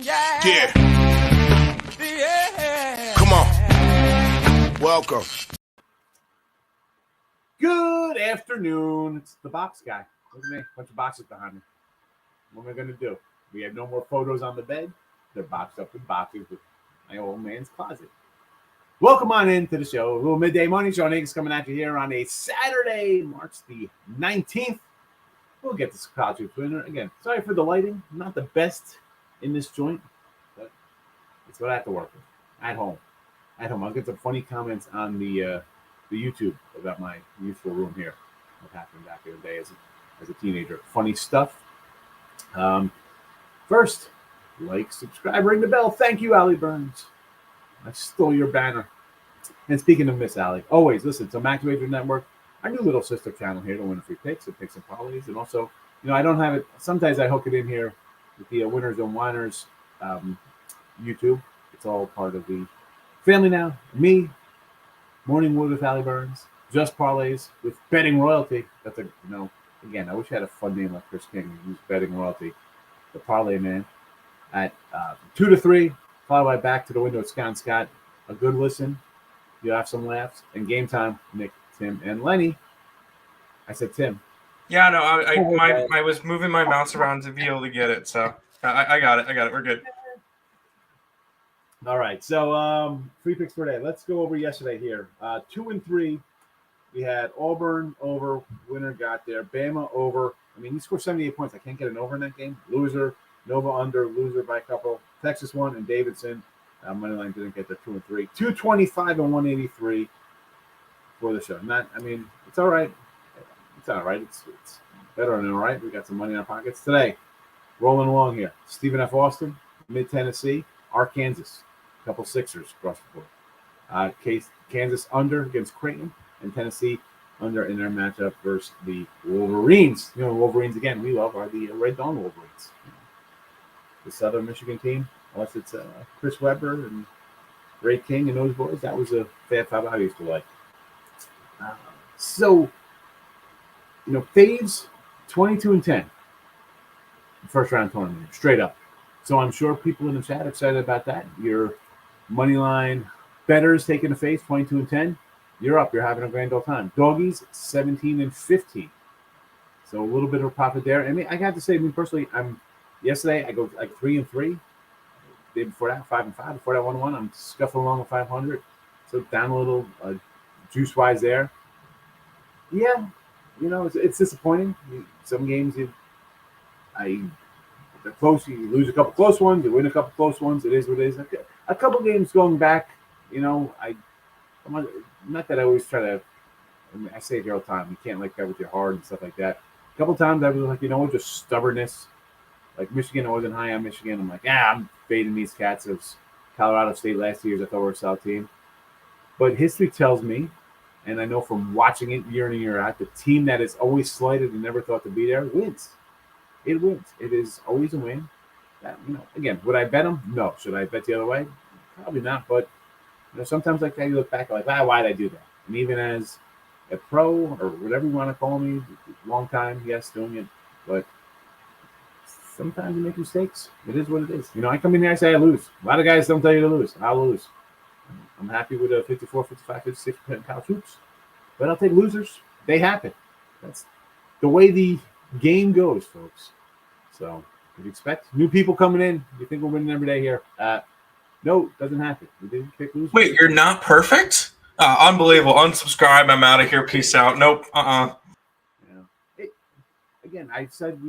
Yeah. Come on. Welcome. Good afternoon. It's the box guy. Look at me. Bunch of boxes behind me. What am I going to do? We have no more photos on the bed. They're boxed up in boxes with my old man's closet. Welcome on into the show. A little midday morning show. Higgs coming at you here on a Saturday, March the 19th. We'll get this college hoops winner. Again, sorry for the lighting. Not the best in this joint, but it's what I have to work with. At home. I'll get some funny comments on the YouTube about my youthful room here. What happened back in the day as a teenager. Funny stuff. First, like, subscribe, ring the bell. Thank you, Allie Burns. I stole your banner. And speaking of Miss Allie, always listen to Max Wager Network, our new little sister channel here to win free picks and picks and parlays. And also, I don't have it. Sometimes I hook it in here with the Winners and Whiners YouTube. It's all part of the family now. Me, Morning Wood with Allie Burns, Just Parlays with Betting Royalty. That's again, I wish I had a fun name like Chris King. Use Betting Royalty, the Parlay Man, at 2 to 3, followed by Back to the Window with Scott. A good listen. You'll have some laughs. And Game Time, Nick, Tim, and Lenny. I said Tim. Yeah, no, I was moving my mouse around to be able to get it, so I got it. We're good. All right, so free picks for today. Let's go over yesterday here. 2 and 3. We had Auburn over. Winner got there. Bama over. I mean, he scored 78 points. I can't get an over in that game. Loser. Nova under. Loser by a couple. Texas won, and Davidson. Moneyline didn't get there. 2 and 3. 225 and 183 for the show. It's all right. It's all right. It's better than all right. We got some money in our pockets today. Rolling along here. Stephen F. Austin, Mid-Tennessee, Arkansas. A couple Sixers across the board. Kansas under against Creighton, and Tennessee under in their matchup versus the Wolverines. Wolverines, again, we love are the Red Dawn Wolverines. The Southern Michigan team, unless it's Chris Webber and Ray King and those boys, that was a Fab Five I used to like. Faves 22 and 10. First round tournament, straight up. So I'm sure people in the chat are excited about that. Your money line bettors taking the face 22 and 10. You're up. You're having a grand old time. Doggies 17 and 15. So a little bit of profit there. I got to say, personally, yesterday I go like 3 and 3. The day before that, 5 and 5. Before that, 1 and 1. I'm scuffling along with 500. So down a little juice wise there. Yeah, it's disappointing. Some games they're close. You lose a couple close ones. You win a couple close ones. It is what it is. A couple games going back, I'm not that I always try to. I say it here all the time. You can't like that with your heart and stuff like that. A couple times I was like, just stubbornness. Like Michigan, I wasn't high on Michigan. I'm like, I'm fading these cats. It was Colorado State last year. I thought we were a solid team. But history tells me, and I know from watching it year in and year out, the team that is always slighted and never thought to be there wins. It wins. It is always a win. Again, would I bet them? No. Should I bet the other way? Probably not. But sometimes like that, you look back like, why did I do that? And even as a pro or whatever you want to call me, long time, yes, doing it. But sometimes you make mistakes. It is what it is. I come in here, I say I lose. A lot of guys don't tell you to lose. I'll lose. I'm happy with a 54, 55, 56% college hoops. But I'll take losers. They happen. That's the way the game goes, folks. So if you expect new people coming in, you think we're winning every day here. No, it doesn't happen. We didn't pick losers. Wait, you're not perfect? Unbelievable. Unsubscribe. I'm out of here. Peace out. Nope. Again, I said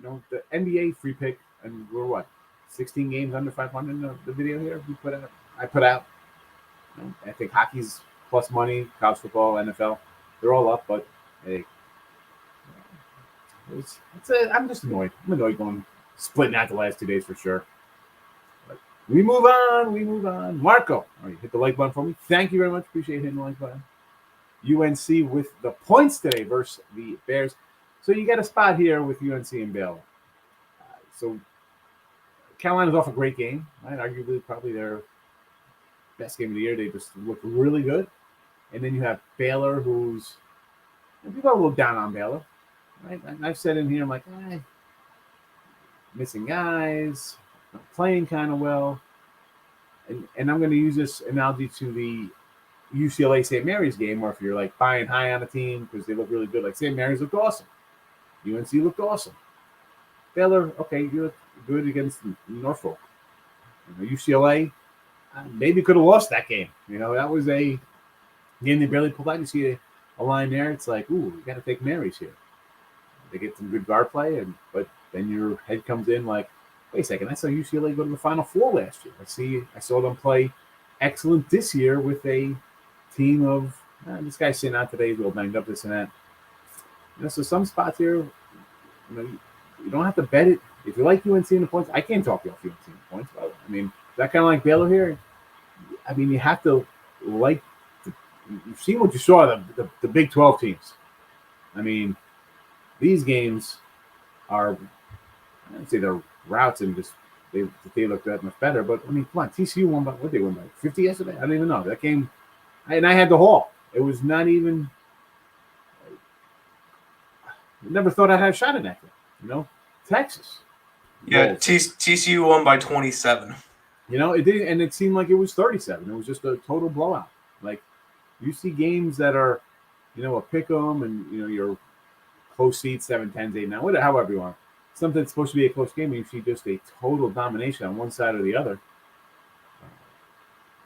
the NBA free pick, and we're what? 16 games under 500 in the video here I put out. I think hockey's plus money, college football, NFL, they're all up, but hey, I'm just annoyed. I'm annoyed going splitting out the last 2 days for sure. But we move on. Marco, all right, hit the like button for me. Thank you very much. Appreciate hitting the like button. UNC with the points today versus the Bears. So you got a spot here with UNC and Baylor. So Carolina's off a great game, right? Arguably probably their best game of the year. They just look really good. And then you have Baylor, who's people are a little down on Baylor, right? And I've said in here, I'm like, missing guys. playing kind of well. And I'm going to use this analogy to the UCLA St. Mary's game, where if you're like buying high on a team because they look really good, like St. Mary's looked awesome, UNC looked awesome, Baylor, okay, you look good against Norfolk. UCLA maybe could have lost that game. That was a game they barely pulled out. You see a line there, it's like, ooh, you got to take Mary's here. They get some good guard play, but then your head comes in like, wait a second, I saw UCLA go to the Final Four last year. I saw them play excellent this year with a team of this guy's sitting out today, a little banged up, this and that. So some spots here, you don't have to bet it. If you like UNC in the points, I can't talk you off UNC in the points. But, that kind of like Baylor here. You have to like. You've seen what you saw the Big 12 teams. These games are, I don't say they're routes and just they look that much better. But come on, TCU won by what they won by 50 yesterday. I don't even know that game. And I had the haul. It was not even. I never thought I'd have a shot in that game. Texas. Yeah, TCU won by 27. It didn't, and it seemed like it was 37. It was just a total blowout. Like you see games that are, a pick 'em and your close seats 7-10, 8-9, whatever, however you want. Something that's supposed to be a close game, and you see just a total domination on one side or the other.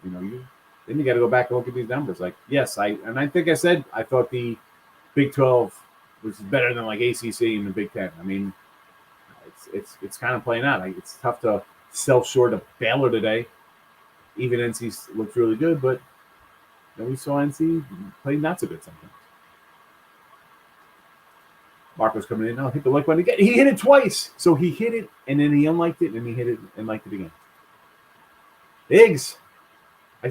Then you got to go back and look at these numbers. Like, yes, I think I said I thought the Big 12 was better than like ACC and the Big 10. It's kind of playing out. It's tough to sell short of Baylor today. Even NC looked really good, but we saw NC play not so good sometimes. Marco's coming in now. Hit the like button again. He hit it twice. So he hit it, and then he unliked it, and he hit it and liked it again. Higgs. I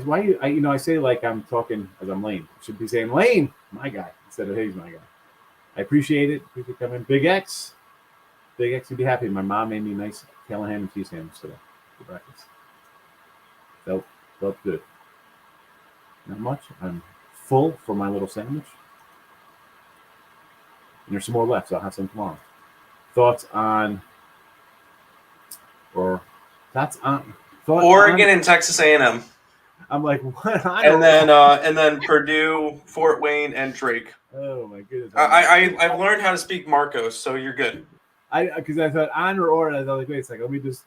say like I'm talking as I'm Lane. I should be saying Lane, my guy, instead of Higgs, my guy. I appreciate it. Appreciate coming. Big X would be happy. My mom made me a nice tail and ham and cheese sandwich today for breakfast. Felt good. Not much. I'm full for my little sandwich. And there's some more left, so I'll have some tomorrow. Thoughts on Oregon and Texas A&M. I'm like, what? And then Purdue, Fort Wayne, and Drake. Oh my goodness! I've learned how to speak Marcos, so you're good. Because I thought honor or I was like, wait a second, let me just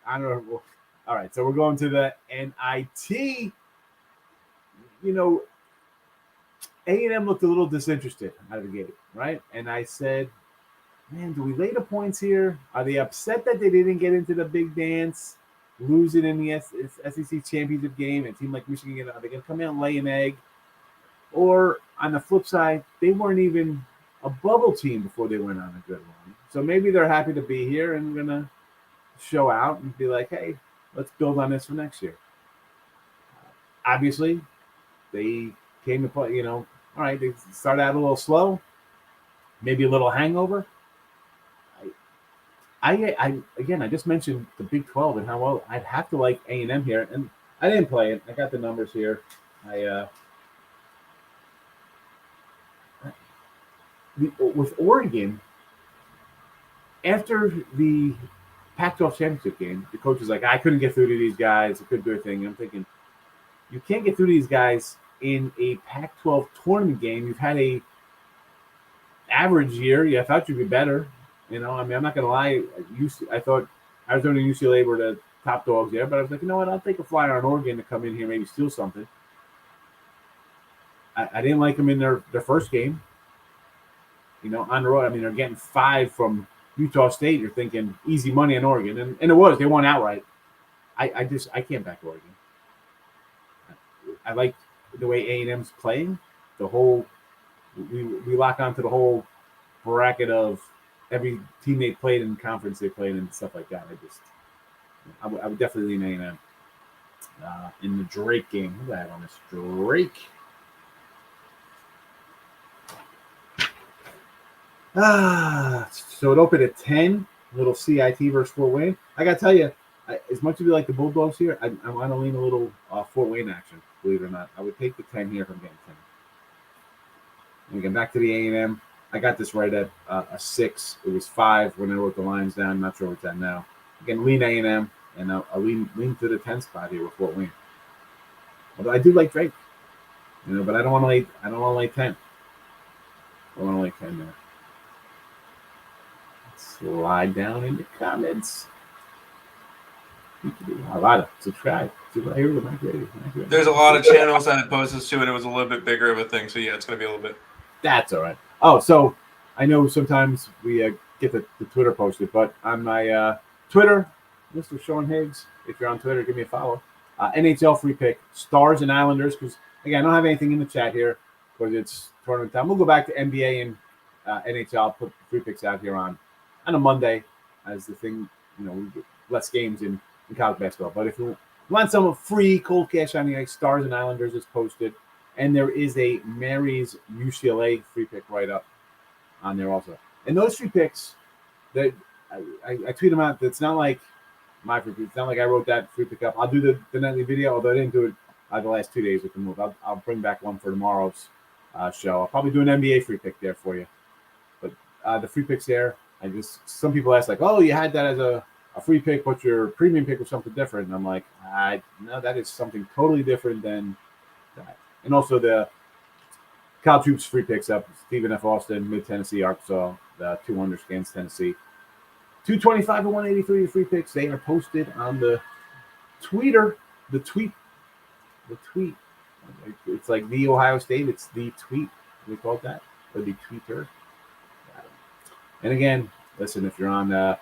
honor. All right, so we're going to the NIT. A&M looked a little disinterested out of the gate, right? And I said, man, do we lay the points here? Are they upset that they didn't get into the big dance, lose it in the SEC championship game, and a team like Michigan, are they going to come in and lay an egg? Or on the flip side, they weren't even a bubble team before they went on a good run. So maybe they're happy to be here and going to show out and be like, hey, let's build on this for next year. Obviously, they came to play, all right, they started out a little slow, maybe a little hangover. I just mentioned the Big 12 and how well I'd have to like A&M here, and I didn't play it. I got the numbers here. With Oregon, after the Pac-12 championship game, the coach was like, I couldn't get through to these guys. I couldn't do a thing. And I'm thinking, you can't get through to these guys in a Pac-12 tournament game. You've had a average year. Yeah, I thought you'd be better. I'm not going to lie. I thought Arizona and UCLA were the top dogs there, but I was like, you know what? I'll take a flyer on Oregon to come in here, maybe steal something. I didn't like them in their first game. On the road, they're getting 5 from Utah State. You're thinking easy money on Oregon, and it was. They won outright. I can't back Oregon. I like the way A&M's playing. The whole we lock onto the whole bracket of every team they played in conference they played and stuff like that. I would definitely lean A&M in the Drake game. Who do I have on this? Drake. So it opened at 10. Little CIT versus Fort Wayne. I gotta tell you, as much as you like the Bulldogs here, I want to lean a little Fort Wayne action. Believe it or not, I would take the 10 here if I'm getting 10. And again, back to the A&M. I got this right at a 6. It was 5 when I wrote the lines down. I'm not sure what it's at now. Again, lean A&M. And I'll lean to the 10 spot here with Fort Wayne. Although I do like Drake, but I don't want to lay 10. I want to lay 10 there. Slide down in the comments. A lot of subscribe. There's a lot of channels that it poses to, and it was a little bit bigger of a thing. So yeah, it's going to be a little bit. That's all right. Oh, so I know sometimes we get the Twitter posted, but on my Twitter, Mr. Sean Higgs, if you're on Twitter, give me a follow. NHL free pick, Stars and Islanders, because again, I don't have anything in the chat here because it's tournament time. We'll go back to NBA and NHL, put free picks out here on a Monday as the thing, we get less games in college basketball. But if you want some free cold cash on the ice, Stars and Islanders is posted. And there is a Mary's UCLA free pick right up on there also. And those free picks, that I tweet them out. It's not like my free pick. It's not like I wrote that free pick up. I'll do the nightly video, although I didn't do it the last 2 days with the move. I'll bring back one for tomorrow's show. I'll probably do an NBA free pick there for you. But the free picks there, some people ask like, oh, you had that as a free pick, but your premium pick was something different. And I'm like, no, that is something totally different than that. And also the Kyle Troops free picks up. Stephen F. Austin, Mid-Tennessee, Arkansas, the 200 against Tennessee. 225 and 183 free picks. They are posted on the Twitter. The tweet. It's like the Ohio State. It's the tweet. We call it that. Or the tweeter. And again, listen, if you're on the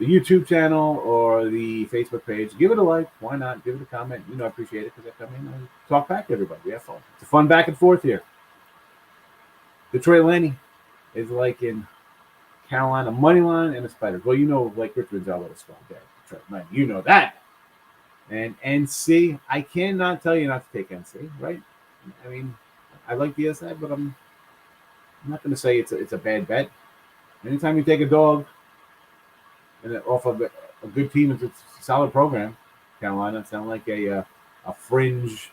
YouTube channel or the Facebook page, give it a like. Why not? Give it a comment. I appreciate it because I come in and talk back to everybody. We have fun. It's a fun back and forth here. Detroit Lenny is like in Carolina money line and the Spiders. Well, like Richmond's our little squad there. Detroit Lenny. You know that. And NC, I cannot tell you not to take NC, right? I mean, I like the SI, but I'm not going to say it's a bad bet. Anytime you take a dog and off of a good team, it's a solid program. Carolina, it's not like a fringe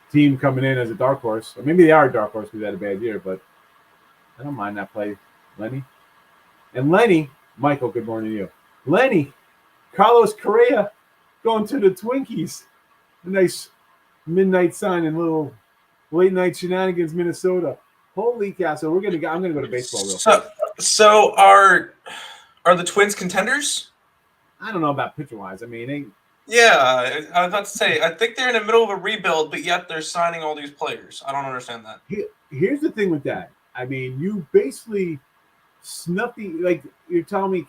team coming in as a dark horse. Or maybe they are a dark horse because they had a bad year, but I don't mind that play, Lenny. And Lenny, Michael, good morning to you. Lenny, Carlos Correa going to the Twinkies. A nice midnight sign and little late night shenanigans, Minnesota. Holy cow! So I'm gonna go to baseball real quick. So are the Twins contenders? I don't know about pitcher wise. I mean, yeah, I was about to say, I think they're in the middle of a rebuild, but yet they're signing all these players. I don't understand that. Here's the thing with that. I mean, you basically snuffy, like you're telling me,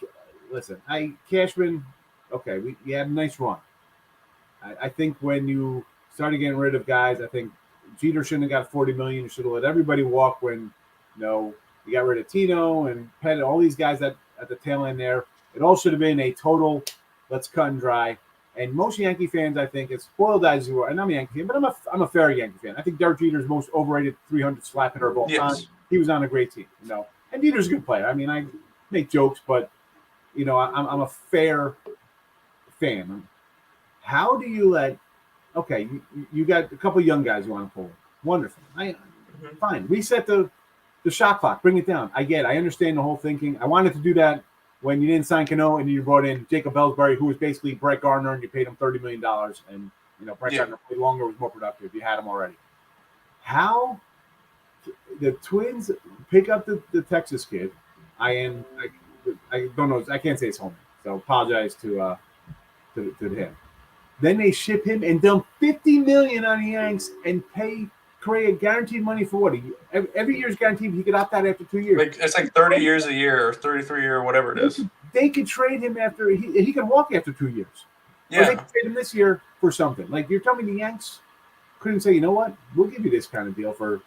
listen, Cashman, okay, you had a nice run. I think when you started getting rid of guys, I think Jeter shouldn't have got $40 million. You should have let everybody walk when, you got rid of Tino and Pettit, all these guys at the tail end there. It all should have been a total, let's cut and dry. And most Yankee fans, I think, as spoiled as you are, and I'm a Yankee fan, but I'm a fair Yankee fan. I think Derek Jeter's most overrated 300 slap hitter of all time. He was on a great team, And Jeter's a good player. I mean, I make jokes, but, I'm a fair fan. How do you okay, you got a couple of young guys you want to pull in. Wonderful. Fine. Reset the shot clock. Bring it down. I understand the whole thinking. I wanted to do that when you didn't sign Cano and you brought in Jacob Ellsbury, who was basically Brett Gardner, and you paid him $30 million. And, Brett Gardner played longer, was more productive. You had him already. How the Twins pick up the Texas kid? I don't know. I can't say his homie, so apologize to him. Then they ship him and dump $50 million on the Yanks and pay Correa guaranteed money for what? Every year's guaranteed. He could opt out after 2 years. It's like 30 years a year or 33 or whatever it is. They could trade him after he can walk after 2 years. Yeah. Or they could trade him this year for something. Like you're telling me the Yanks couldn't say, you know what? We'll give you this kind of deal for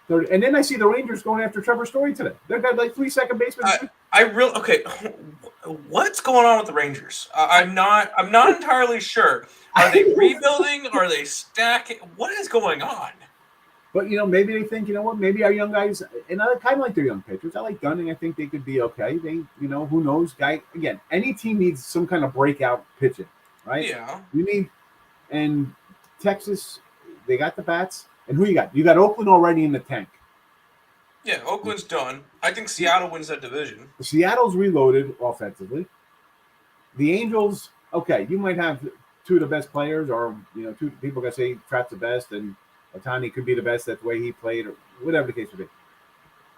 30. And then I see the Rangers going after Trevor Story today. They've got like 3 second basemen. Okay. What's going on with the Rangers? I'm not entirely sure. Are they rebuilding? Are they stacking? What is going on? But, maybe they think, what, maybe our young guys, and I kind of like their young pitchers. I like Dunning. I think they could be okay. They, who knows? Again, any team needs some kind of breakout pitching, right? Yeah. And Texas, they got the bats. And who you got? You got Oakland already in the tank. Yeah, Oakland's done. I think Seattle wins that division. Seattle's reloaded offensively. The Angels okay, you might have two of the best players, or two people gonna say Trout's the best, and Otani could be the best. That's the way he played, or whatever the case would be.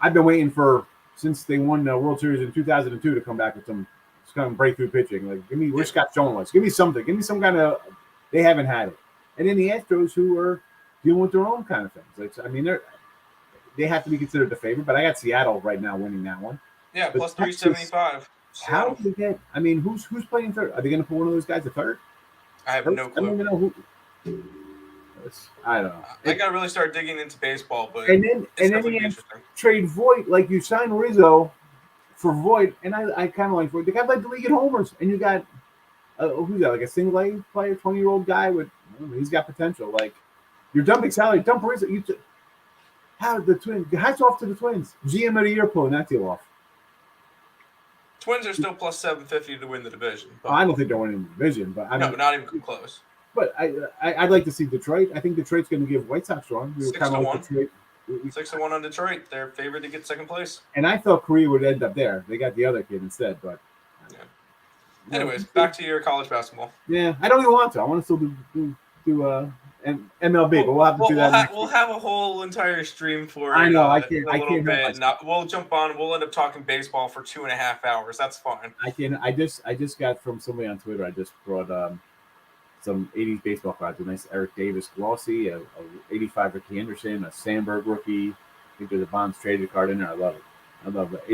I've been waiting for since they won the World Series in 2002 to come back with some kind of breakthrough pitching. Like, give me where Scott Jones was. Give me something. Give me some kind of. They haven't had it. And then the Astros, who are dealing with their own kind of things. Like, I mean, they have to be considered the favorite. But I got Seattle right now winning that one. Yeah, but plus 375. How do they get? I mean, who's playing third? Are they going to put one of those guys at third? I have no clue. I don't even know who. I don't know. I got to really start digging into baseball, but and then you trade Voit, like you sign Rizzo for Voit, and I kind of like Voit. The guy led the league in homers, and you got who's that? Like a single A player, 20-year-old guy with he's got potential. Like you're dumping salary, dump Rizzo. How the Twins? Hats off to the Twins. GM of the year pulling that deal off. Twins are still plus 750 to win the division. I don't think they're winning the division, but no, not even close. But I'd like to see Detroit. I think Detroit's going to give White Sox run. 6-1. 6-1 on Detroit. They're favored to get second place. And I thought Korea would end up there. They got the other kid instead, but. Yeah. Anyways, back to your college basketball. Yeah, I don't even want to. I want to still do MLB, but we'll have to do that. We'll have a whole entire stream for. I know. I can't. We'll jump on. We'll end up talking baseball for 2.5 hours. That's fine. I just got from somebody on Twitter. I just brought some 80s baseball cards. A nice Eric Davis glossy, a 85 Ricky Henderson, a Sandberg rookie. I think there's a Bonds traded card in there. I love it. I love it.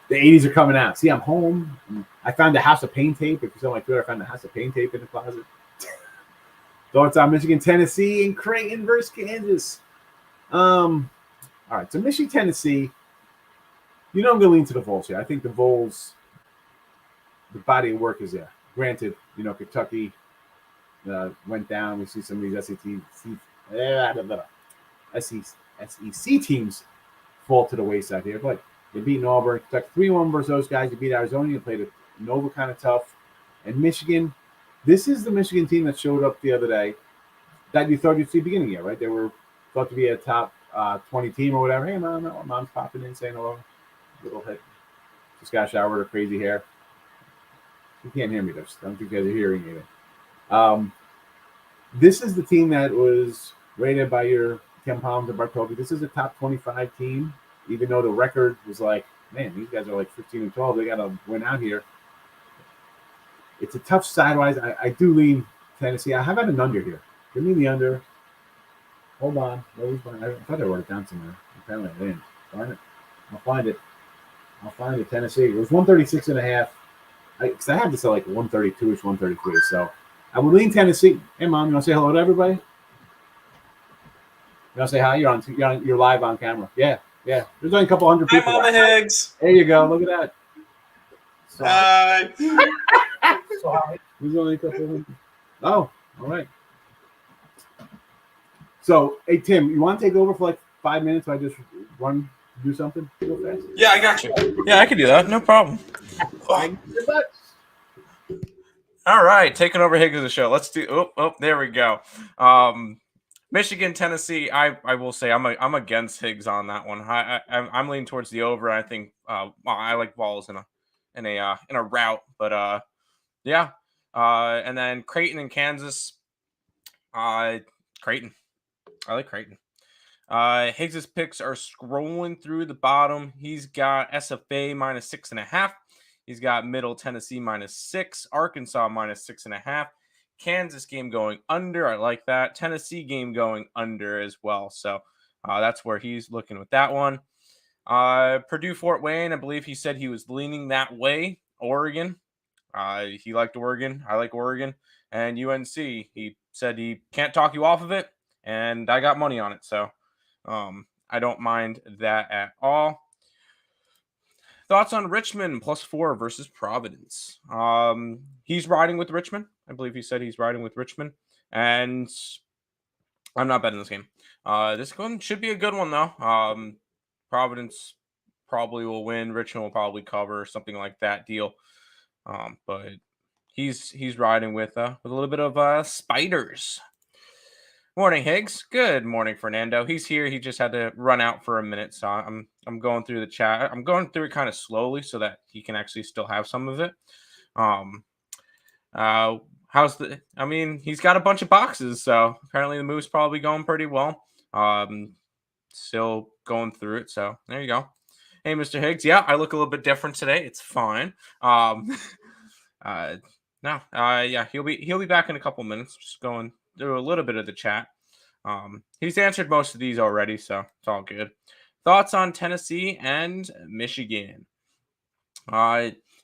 The 80s are coming out. See, I'm home. I found a House of Pain tape. If you saw my Twitter, I found a House of Pain tape in the closet. Thoughts on Michigan, Tennessee, and Creighton versus Kansas. All right, so Michigan, Tennessee. I'm going to lean to the Vols here. I think the Vols, the body of work is there. Granted, Kentucky went down. We see some of these SEC teams fall to the wayside here, but they beat Auburn, Kentucky 3-1 versus those guys. You beat Arizona. You played Nova kind of tough, and Michigan. This is the Michigan team that showed up the other day that you thought you'd see beginning here, right? They were thought to be a top 20 team or whatever. Hey, mom's popping in saying hello. Little hit. Just got showered with crazy hair. You can't hear me. I don't think you guys are hearing anything. This is the team that was rated by your Ken Palms and Bartoli. This is a top 25 team, even though the record was like, man, these guys are like 15-12. They got to win out here. It's a tough sidewise. I do lean Tennessee. How about an under here? Give me the under. Hold on. I thought I wrote it down somewhere. Apparently I didn't. Find it. I'll find it. Tennessee. It was 136.5. Because I had this at like 132-ish, 133. So I would lean Tennessee. Hey, Mom, you want to say hello to everybody? You want to say hi? You're live on camera. Yeah. There's only a couple hundred people. Hi, Mama Higgs. There you go. Look at that. Hi. There's only a couple hundred. Oh, all right. So, hey, Tim, you want to take over for like 5 minutes? So I just do something real fast? Yeah, I got you. Yeah, I can do that. No problem. Thank you very much. All right, taking over Higgs of the show. Let's do. Oh, there we go. Michigan, Tennessee. I will say I'm against Higgs on that one. I'm leaning towards the over. I think I like balls in a route, but yeah. And then Creighton and Kansas. Creighton. I like Creighton. Higgs's picks are scrolling through the bottom. He's got SFA minus 6.5. He's got Middle Tennessee minus 6. Arkansas minus 6.5. Kansas game going under. I like that. Tennessee game going under as well. So that's where he's looking with that one. Purdue Fort Wayne. I believe he said he was leaning that way. Oregon. He liked Oregon. I like Oregon. And UNC. He said he can't talk you off of it. And I got money on it. So I don't mind that at all. Thoughts on Richmond +4 versus Providence. He's riding with Richmond. I believe he said he's riding with Richmond. And I'm not betting this game. This one should be a good one, though. Providence probably will win. Richmond will probably cover, something like that deal. But he's riding with a little bit of spiders. Morning, Higgs. Good morning, Fernando. He's here. He just had to run out for a minute, so I'm going through the chat. I'm going through it kind of slowly so that he can actually still have some of it. I mean, he's got a bunch of boxes, so apparently the move's probably going pretty well. Still going through it, so there you go. Hey, Mr. Higgs. Yeah, I look a little bit different today. It's fine. Um, uh, no, yeah, he'll be back in a couple minutes. Just going through a little bit of the chat. He's answered most of these already, so it's all good. Thoughts on Tennessee and Michigan?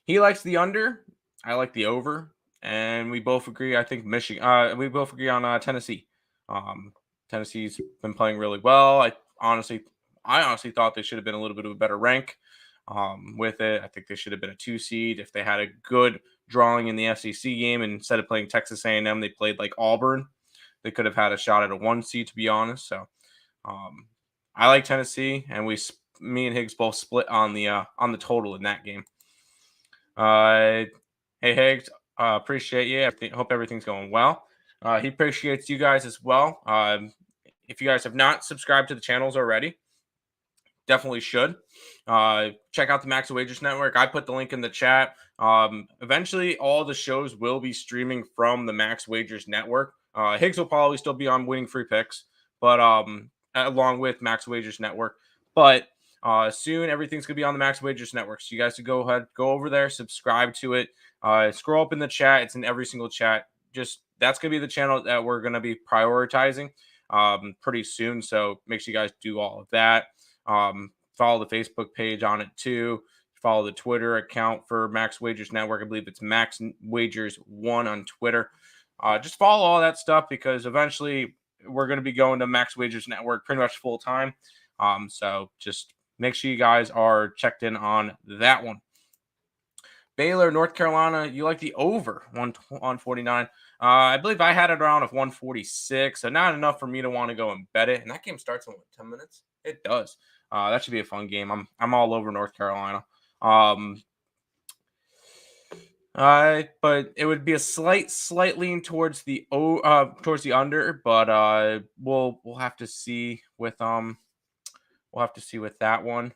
He likes the under. I like the over, and we both agree. I think Michigan. We both agree on Tennessee. Um, Tennessee's been playing really well. Honestly, I honestly thought they should have been a little bit of a better rank. With it, I think they should have been a 2 seed if they had a good drawing in the SEC game, and instead of playing Texas A&M, they played like Auburn. They could have had a shot at a 1 seed, to be honest. So, I like Tennessee, and me and Higgs both split on the total in that game. Hey Higgs, appreciate you. Hope everything's going well. He appreciates you guys as well. If you guys have not subscribed to the channels already, definitely should. Check out the Max Wagers Network. I put the link in the chat. Eventually, all the shows will be streaming from the Max Wagers Network. Higgs will probably still be on Winning Free Picks, but along with Max Wagers Network. But soon everything's gonna be on the Max Wagers Network. So you guys can go over there, subscribe to it. Scroll up in the chat. It's in every single chat. Just that's gonna be the channel that we're gonna be prioritizing pretty soon. So make sure you guys do all of that. Follow the Facebook page on it too. Follow the Twitter account for Max Wagers Network. I believe it's Max Wagers 1 on Twitter. Just follow all that stuff because eventually we're going to be going to Max Wagers Network pretty much full time. So just make sure you guys are checked in on that one. Baylor, North Carolina, you like the over 149. I believe I had it around of 146, so not enough for me to want to go and bet it. And that game starts in 10 minutes. It does. That should be a fun game. I'm all over North Carolina. But it would be a slight lean towards the under, but we'll have to see with that one.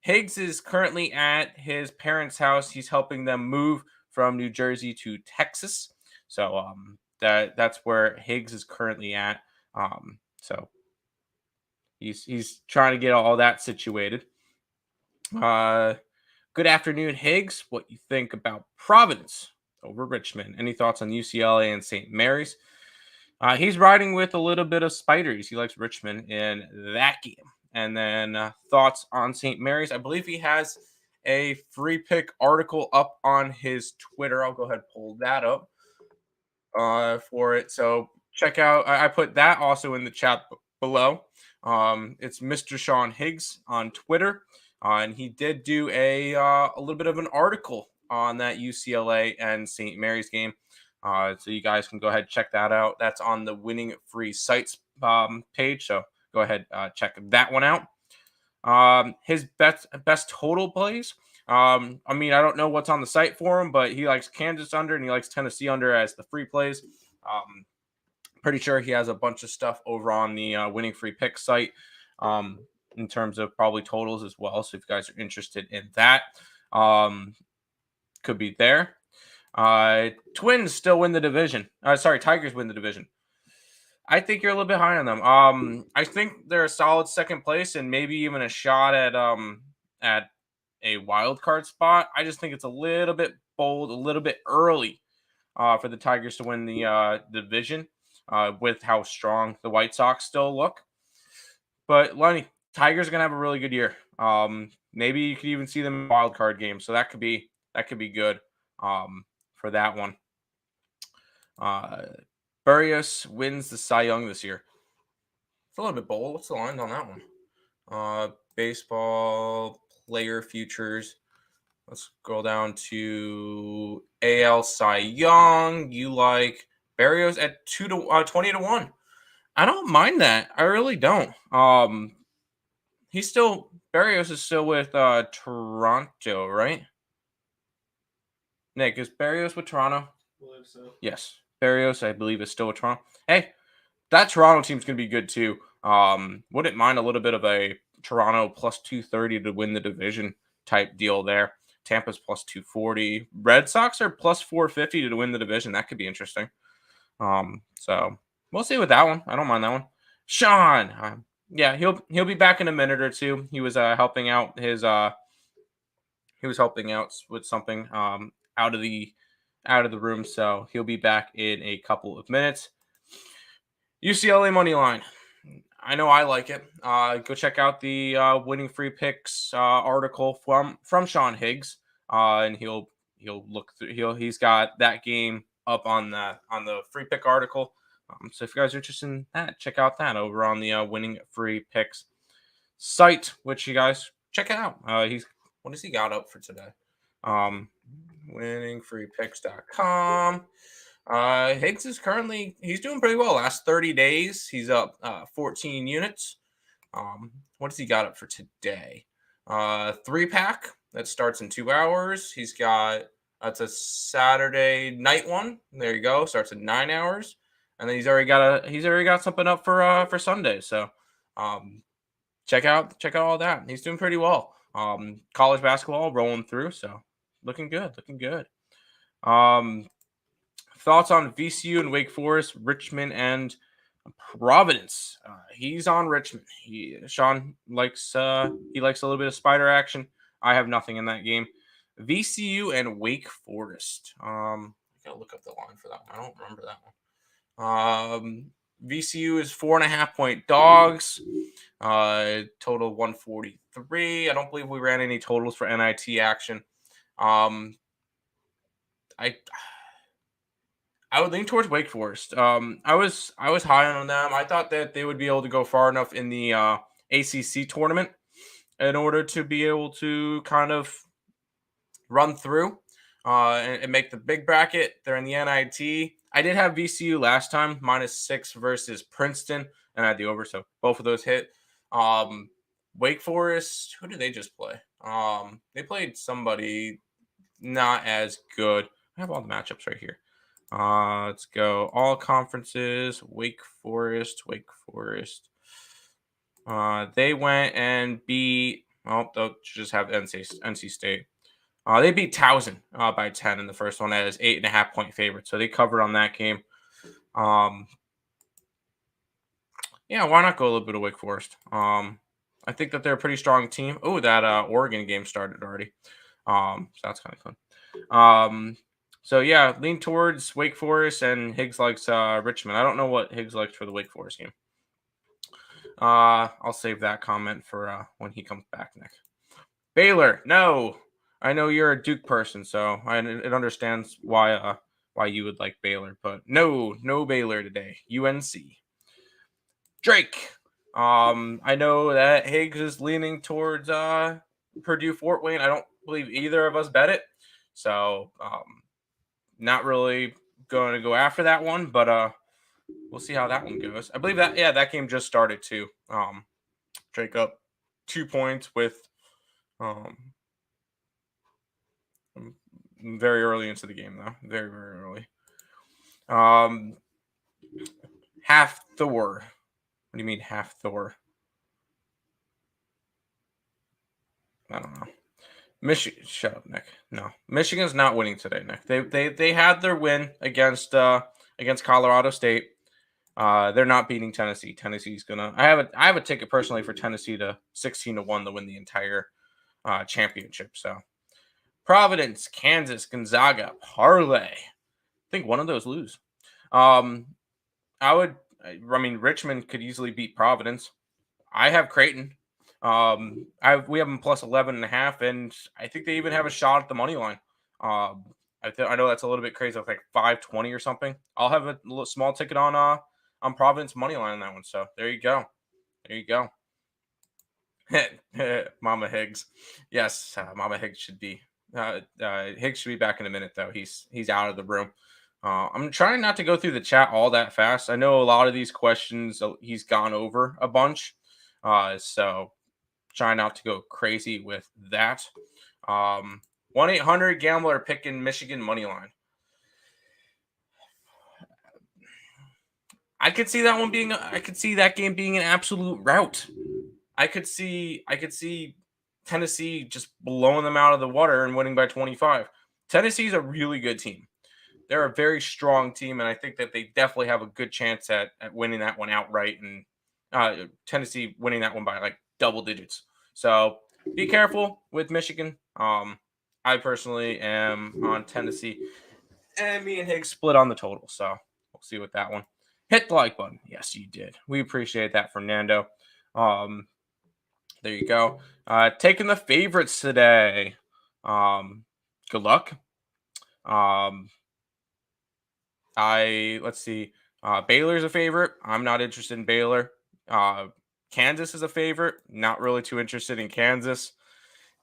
Higgs is currently at his parents' house. He's helping them move from New Jersey to Texas. So that's where Higgs is currently at. So he's trying to get all that situated. Good afternoon, Higgs. What you think about Providence over Richmond? Any thoughts on UCLA and St. Mary's? He's riding with a little bit of spiders. He likes Richmond in that game. And then thoughts on St. Mary's. I believe he has a free pick article up on his Twitter. I'll go ahead and pull that up for it. So check out. I put that also in the chat below. It's Mr. Sean Higgs on Twitter. And he did do a little bit of an article on that UCLA and St. Mary's game. So you guys can go ahead and check that out. That's on the Winning Free Sites page. So go ahead, check that one out. His best total plays. I mean, I don't know what's on the site for him, but he likes Kansas under and he likes Tennessee under as the free plays. Pretty sure he has a bunch of stuff over on the Winning Free Pick site in terms of probably totals as well. So if you guys are interested in that, could be there. Twins still win the division. Tigers win the division. I think you're a little bit high on them. I think they're a solid second place and maybe even a shot at a wild card spot. I just think it's a little bit bold, a little bit early for the Tigers to win the division with how strong the White Sox still look. But Lenny, Tigers are gonna have a really good year. Maybe you could even see them in wild card games, so that could be good for that one. Barrios wins the Cy Young this year. It's a little bit bold. What's the line on that one? Baseball player futures. Let's go down to AL Cy Young. You like Barrios at 20 to 1. I don't mind that. I really don't. Barrios is still with Toronto, right? Nick, is Barrios with Toronto? I believe so. Yes. Barrios, I believe, is still with Toronto. Hey, that Toronto team's going to be good too. Wouldn't mind a little bit of a Toronto plus 230 to win the division type deal there. Tampa's plus 240. Red Sox are plus 450 to win the division. That could be interesting. So we'll see with that one. I don't mind that one. Sean, yeah, he'll be back in a minute or two. He was helping out with something out of the room, so he'll be back in a couple of minutes. UCLA money line. I know I like it. Go check out the winning free picks article from Sean Higgs, and he'll look through. He's got that game up on the free pick article. So if you guys are interested in that, check out that over on the winning free picks site, which you guys check it out. What has he got up for today? Winningfreepicks.com. Higgs is he's doing pretty well. Last 30 days, he's up 14 units. What has he got up for today? 3-pack that starts in 2 hours. That's a Saturday night one. There you go. Starts in 9 hours, and then he's already got something up for Sunday. So, check out all that. He's doing pretty well. College basketball rolling through, so looking good. Thoughts on VCU and Wake Forest, Richmond and Providence. He's on Richmond. Sean likes a little bit of spider action. I have nothing in that game. VCU and Wake Forest. I gotta look up the line for that one. I don't remember that one. VCU is 4.5-point dogs. Total 143. I don't believe we ran any totals for NIT action. I would lean towards Wake Forest. I was high on them. I thought that they would be able to go far enough in the ACC tournament in order to be able to kind of run through and make the big bracket. They're in the NIT. I did have VCU last time, -6 versus Princeton, and I had the over, so both of those hit. Wake Forest, who did they just play? They played somebody not as good. I have all the matchups right here. Let's go. All conferences. Wake Forest. They went and beat. Oh, they'll just have NC State. They beat Towson by 10 in the first one as 8.5-point favorite. So they covered on that game. Yeah, why not go a little bit of Wake Forest? I think that they're a pretty strong team. Oh, that Oregon game started already. So that's kind of fun. So yeah, lean towards Wake Forest, and Higgs likes Richmond. I don't know what Higgs likes for the Wake Forest game. I'll save that comment for when he comes back next. Baylor, no. I know you're a Duke person, so it understands why you would like Baylor, but no Baylor today. UNC. Drake. I know that Higgs is leaning towards Purdue Fort Wayne. I don't believe either of us bet it, so not really going to go after that one, but we'll see how that one goes. I believe that game just started too. Drake up 2 points with very early into the game though. Very, very early. Half Thor. What do you mean half Thor? I don't know. Michigan, shut up, Nick. No, Michigan's not winning today, Nick. They had their win against Colorado State. They're not beating Tennessee. Tennessee's gonna. I have a ticket personally for Tennessee to 16-1 to win the entire championship. So Providence, Kansas, Gonzaga, parlay. I think one of those lose. Richmond could easily beat Providence. I have Creighton. We have them plus 11.5, and I think they even have a shot at the money line. I know that's a little bit crazy, like 520 or something. I'll have a little small ticket on Providence money line on that one. So there you go. Mama Higgs. Yes, Mama Higgs should be. Higgs should be back in a minute though. He's out of the room. I'm trying not to go through the chat all that fast. I know a lot of these questions he's gone over a bunch. So try not to go crazy with that. 1-800-GAMBLER picking Michigan money line. I could see that game being an absolute rout. I could see Tennessee just blowing them out of the water and winning by 25. Tennessee's a really good team. They're a very strong team, and I think that they definitely have a good chance at winning that one outright, and Tennessee winning that one by like double digits. So be careful with Michigan. I personally am on Tennessee, and me and Higgs split on the total. So we'll see with that one. Hit the like button. Yes, you did. We appreciate that, Fernando. There you go. Taking the favorites today. Good luck. Let's see. Baylor's a favorite. I'm not interested in Baylor. Kansas is a favorite. Not really too interested in Kansas.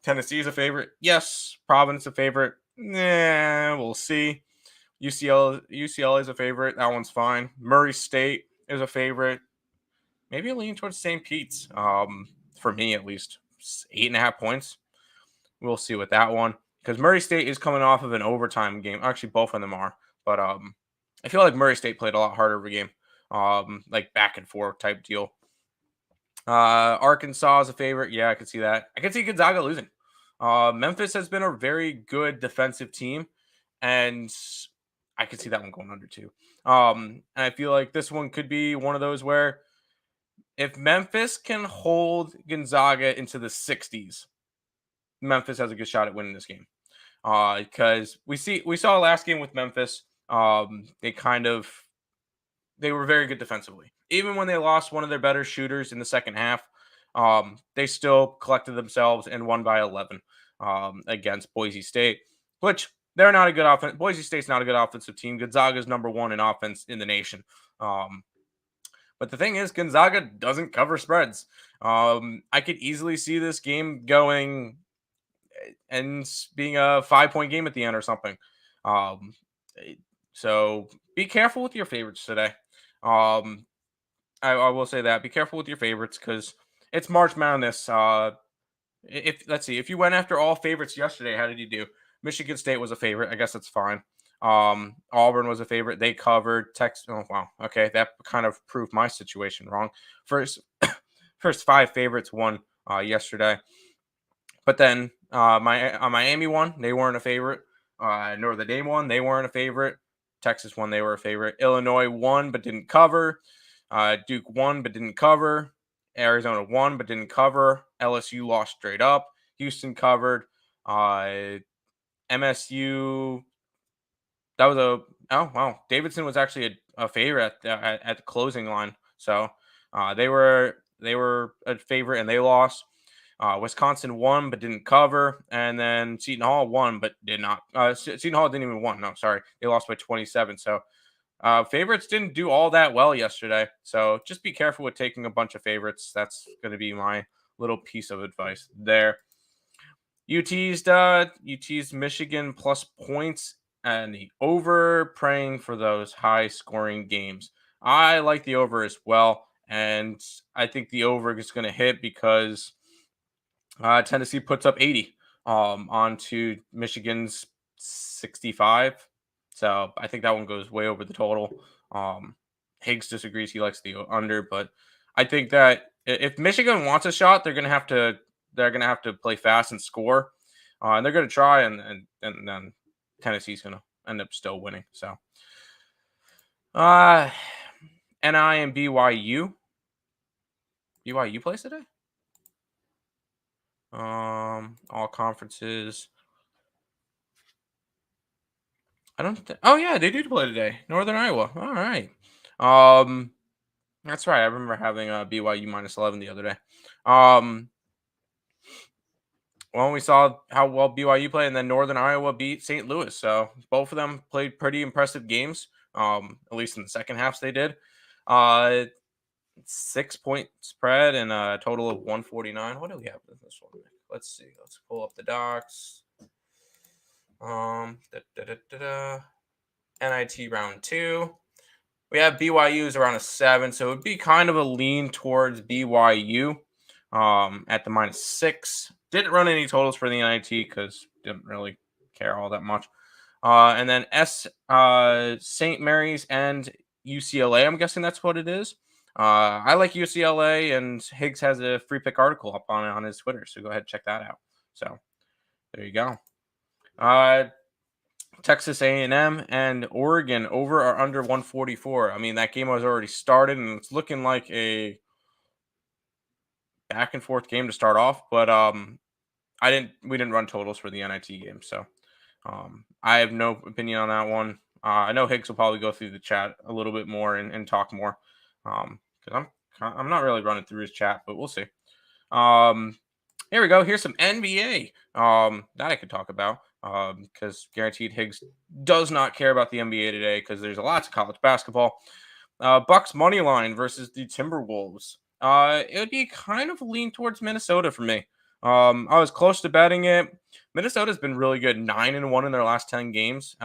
Tennessee's a favorite. Yes. Providence a favorite. Nah, we'll see. UCLA is a favorite. That one's fine. Murray State is a favorite. Maybe a lean towards St. Pete's. For me at least, 8.5 points. We'll see with that one because Murray State is coming off of an overtime game. Actually, both of them are, but I feel like Murray State played a lot harder of a game, like back and forth type deal. Arkansas is a favorite. Yeah, I can see that. I can see Gonzaga losing. Memphis has been a very good defensive team, and I could see that one going under too. And I feel like this one could be one of those where if Memphis can hold Gonzaga into the 60s, Memphis has a good shot at winning this game. Because we saw last game with Memphis, they were very good defensively. Even when they lost one of their better shooters in the second half, they still collected themselves and won by 11 against Boise State, which they're not a good offense. Boise State's not a good offensive team. Gonzaga's number one in offense in the nation. But the thing is, Gonzaga doesn't cover spreads. I could easily see this game going and being a 5-point game at the end or something. So be careful with your favorites today. I will say that. Be careful with your favorites because it's March Madness. Let's see, if you went after all favorites yesterday, how did you do? Michigan State was a favorite. I guess that's fine. Auburn was a favorite. They covered Texas. Oh wow. Okay, that kind of proved my situation wrong. First 5 favorites won yesterday, but then Miami won. They weren't a favorite. Notre Dame won. They weren't a favorite. Texas won. They were a favorite. Illinois won but didn't cover. Duke won but didn't cover. Arizona won but didn't cover. LSU lost straight up. Houston covered. MSU. That was oh wow. Davidson was actually a favorite at the closing line. So they were a favorite and they lost. Wisconsin won but didn't cover, and then Seton Hall won but did not. Seton Hall didn't even win. No, sorry, they lost by 27. So favorites didn't do all that well yesterday. So just be careful with taking a bunch of favorites. That's going to be my little piece of advice there. UT's Michigan plus points and the over, praying for those high scoring games. I like the over as well, and I think the over is going to hit because Tennessee puts up 80 onto Michigan's 65. So I think that one goes way over the total. Higgs disagrees. He likes the under, but I think that if Michigan wants a shot, they're going to have to play fast and score. And they're going to try, and then Tennessee's going to end up still winning. So NI and BYU. BYU plays today? All conferences. Oh yeah, they do play today. Northern Iowa. All right. That's right. I remember having BYU minus 11 the other day. Well, we saw how well BYU played, and then Northern Iowa beat St. Louis. So both of them played pretty impressive games. At least in the second halves they did. 6-point spread and a total of 149. What do we have in this one? Let's see. Let's pull up the docs. NIT round 2. We have BYU's around a 7, so it would be kind of a lean towards BYU at the -6. Didn't run any totals for the NIT because didn't really care all that much. And then St. Mary's and UCLA, I'm guessing that's what it is. I like UCLA, and Higgs has a free pick article up on his Twitter, so go ahead and check that out. So there you go. Texas A&M and Oregon over or under 144. I mean, that game was already started, and it's looking like a back and forth game to start off. But we didn't run totals for the NIT game, so I have no opinion on that one. I know Higgs will probably go through the chat a little bit more and talk more, because I'm not really running through his chat, but we'll see. Here we go. Here's some NBA that I could talk about, because guaranteed Higgs does not care about the NBA today because there's lots of college basketball. Bucks money line versus the Timberwolves. It would be kind of a lean towards Minnesota for me. I was close to betting it. Minnesota's been really good, 9-1 in their last 10 games,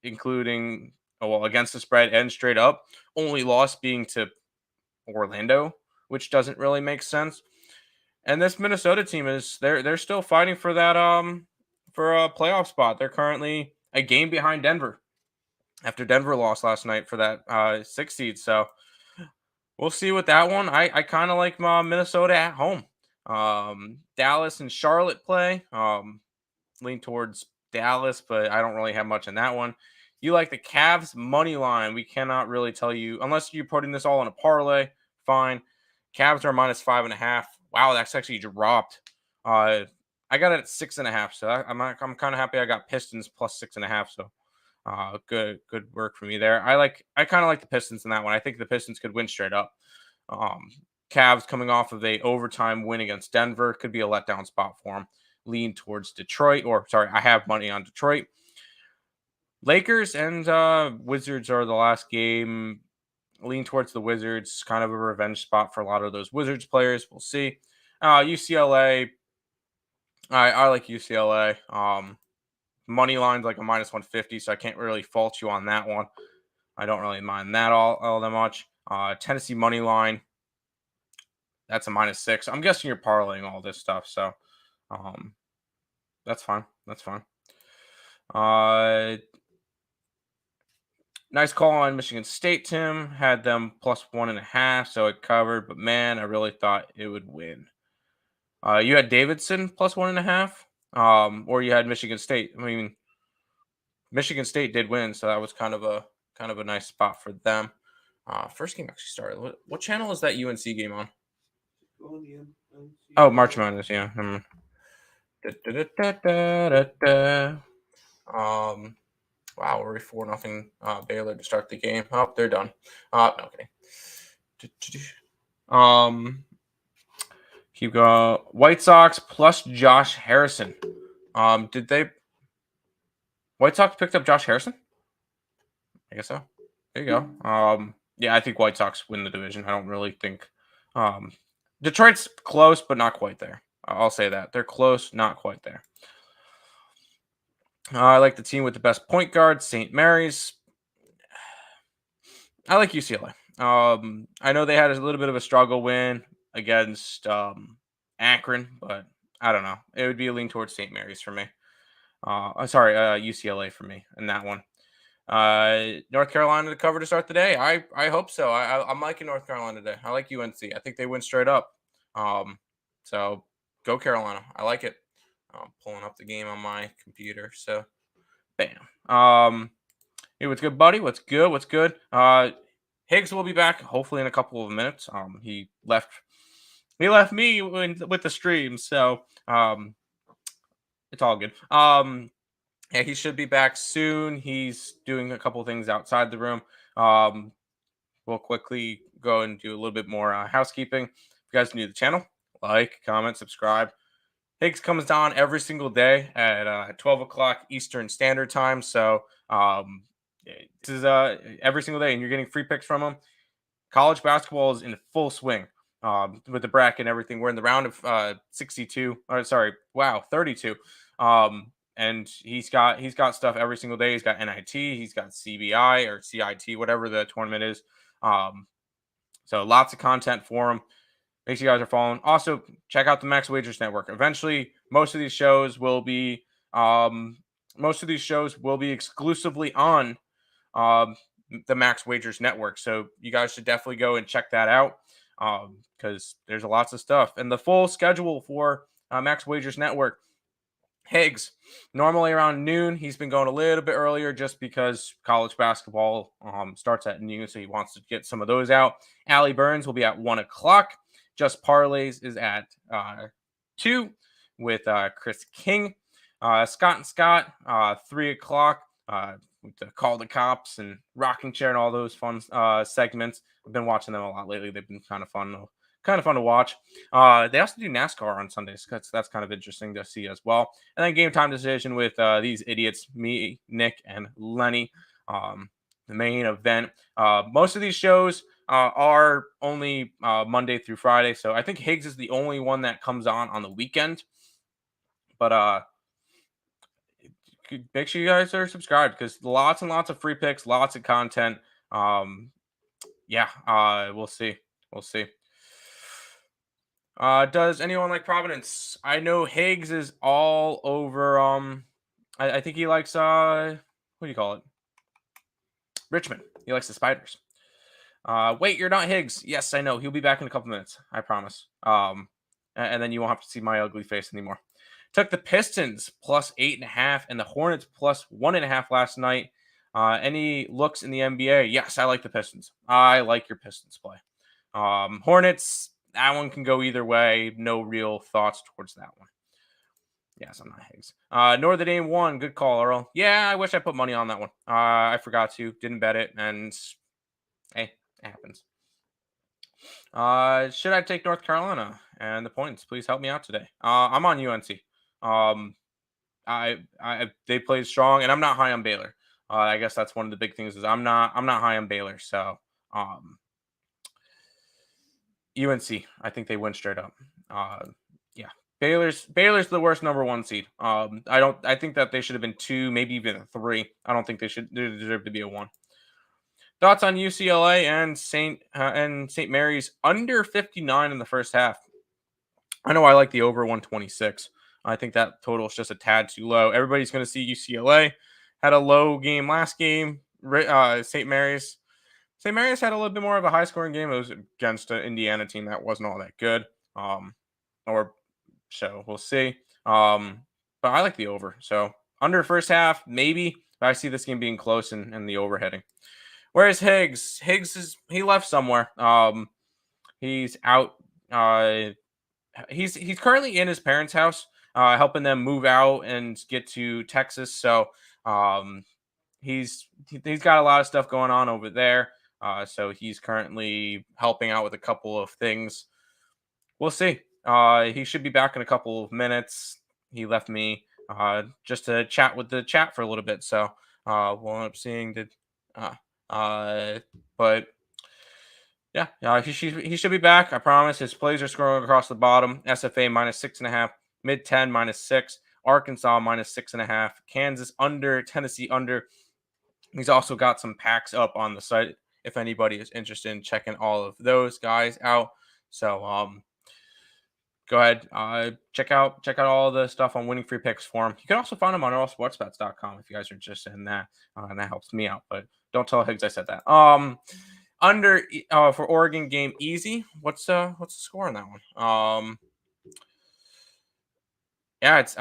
including against the spread and straight up. Only loss being to Orlando, which doesn't really make sense. And this Minnesota team they're still fighting for that for a playoff spot. They're currently a game behind Denver after Denver lost last night for that 6th seed. So we'll see with that one. I kind of like Minnesota at home. Dallas and Charlotte play. Lean towards Dallas, but I don't really have much in that one. You like the Cavs money line. We cannot really tell you unless you're putting this all in a parlay. Fine. Cavs are -5.5. Wow, that's actually dropped. I got it at 6.5, so I'm kind of happy I got Pistons +6.5. So good work for me there. I kind of like the Pistons in that one. I think the Pistons could win straight up. Cavs coming off of a overtime win against Denver could be a letdown spot for them. Lean towards Detroit, I have money on Detroit. Lakers and Wizards are the last game. Lean towards the Wizards, kind of a revenge spot for a lot of those Wizards players. We'll see. UCLA, I like UCLA. Money line's like a -150, so I can't really fault you on that one. I don't really mind that all that much. Tennessee money line, that's a -6. I'm guessing you're parlaying all this stuff, so that's fine. That's fine. Nice call on Michigan State, Tim. Had them +1.5, so it covered. But man, I really thought it would win. You had Davidson +1.5, or you had Michigan State. I mean, Michigan State did win, so that was kind of a nice spot for them. First game actually started. What channel is that UNC game on? Oh, March Madness, yeah. Wow, we're 4-0 Baylor to start the game. Oh, they're done. Okay. Keep going. White Sox plus Josh Harrison. White Sox picked up Josh Harrison? I guess so. There you go. Yeah, I think White Sox win the division. I don't really think Detroit's close, but not quite there. I'll say that. They're close, not quite there. I like the team with the best point guard, St. Mary's. I like UCLA. I know they had a little bit of a struggle win against Akron, but I don't know. It would be a lean towards St. Mary's for me. UCLA for me in that one. North Carolina to cover to start the day. I hope so. I'm liking North Carolina today. I like UNC. I think they win straight up. So go Carolina. I like it. I'm pulling up the game on my computer. So, bam. Hey, what's good, buddy? What's good? Higgs will be back hopefully in a couple of minutes. He left me with the stream, so it's all good. Yeah, he should be back soon. He's doing a couple of things outside the room. We'll quickly go and do a little bit more housekeeping. If you guys are new to the channel, like, comment, subscribe. Higgs comes down every single day at 12 o'clock Eastern Standard Time. So this is every single day, and you're getting free picks from him. College basketball is in full swing with the bracket and everything. We're in the round of 32. 32. And he's got stuff every single day. He's got NIT, he's got CBI or CIT, whatever the tournament is. So lots of content for him. Make sure you guys are following. Also, check out the Max Wagers Network. Eventually, most of these shows will be exclusively on the Max Wagers Network. So you guys should definitely go and check that out because there's lots of stuff. And the full schedule for Max Wagers Network. Higgs, normally around noon. He's been going a little bit earlier just because college basketball starts at noon, so he wants to get some of those out. Allie Burns will be at 1 o'clock. Just Parlays is at 2 with Chris King. Scott and Scott, 3 o'clock. With the Call the Cops and Rocking Chair and all those fun segments. I've been watching them a lot lately. They've been kind of fun to watch. They also do NASCAR on Sundays. That's kind of interesting to see as well. And then Game Time Decision with these idiots, me, Nick, and Lenny. The main event. Most of these shows are only Monday through Friday. So I think Higgs is the only one that comes on the weekend. But make sure you guys are subscribed because lots and lots of free picks, lots of content. We'll see. Does anyone like Providence? I know Higgs is all over. I think he likes what do you call it? Richmond. He likes the Spiders. Wait, you're not Higgs. Yes, I know. He'll be back in a couple minutes. I promise. And then you won't have to see my ugly face anymore. Took the Pistons plus 8.5 and the Hornets plus 1.5 last night. Any looks in the NBA? Yes, I like the Pistons. I like your Pistons play. Hornets, that one can go either way. No real thoughts towards that one. Yes, I'm not Higgs. Notre Dame won. Good call, Earl. Yeah, I wish I put money on that one. I forgot to. Didn't bet it. And hey, it happens. Should I take North Carolina and the points? Please help me out today. I'm on UNC. They played strong, and I'm not high on Baylor. I guess that's one of the big things is I'm not high on Baylor. So UNC, I think they win straight up. Baylor's the worst number 1 seed. I think that they should have been 2, maybe even a 3. I don't think they deserve to be a 1. Thoughts on UCLA and St. Mary's under 59 in the first half? I know I like the over 126. I think that total is just a tad too low. Everybody's going to see UCLA had a low game last game. St. Mary's had a little bit more of a high scoring game. It was against an Indiana team that wasn't all that good. So we'll see. But I like the over. So under first half, maybe. But I see this game being close and the over heading. Whereas Higgs he left somewhere. He's out. He's currently in his parents' house, helping them move out and get to Texas. So he's got a lot of stuff going on over there. So he's currently helping out with a couple of things. We'll see. He should be back in a couple of minutes. He left me just to chat with the chat for a little bit. So we'll end up seeing but yeah, he should be back. I promise. His plays are scrolling across the bottom. SFA minus 6.5, mid 10 minus 6, Arkansas minus 6.5, Kansas under, Tennessee under. He's also got some packs up on the site if anybody is interested in checking all of those guys out. So go ahead, check out all the stuff on Winning Free Picks for him. You can also find him on allsportsbets.com if you guys are interested in that, and that helps me out. But don't tell Higgs I said that. Under for Oregon game easy. What's the score on that one? It's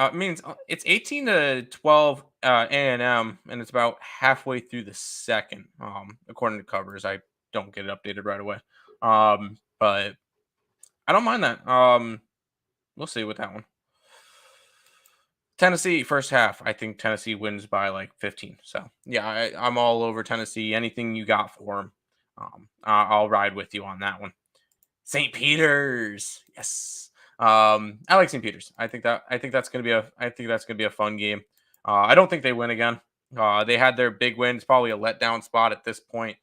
18-12 A&M, and it's about halfway through the second. According to covers, I don't get it updated right away. But I don't mind that. We'll see with that one. Tennessee first half. I think Tennessee wins by like 15. So yeah, I'm all over Tennessee. Anything you got for them, I'll ride with you on that one. St. Peter's, yes. I like St. Peter's. I think that's gonna be a fun game. I don't think they win again. They had their big win. It's probably a letdown spot at this point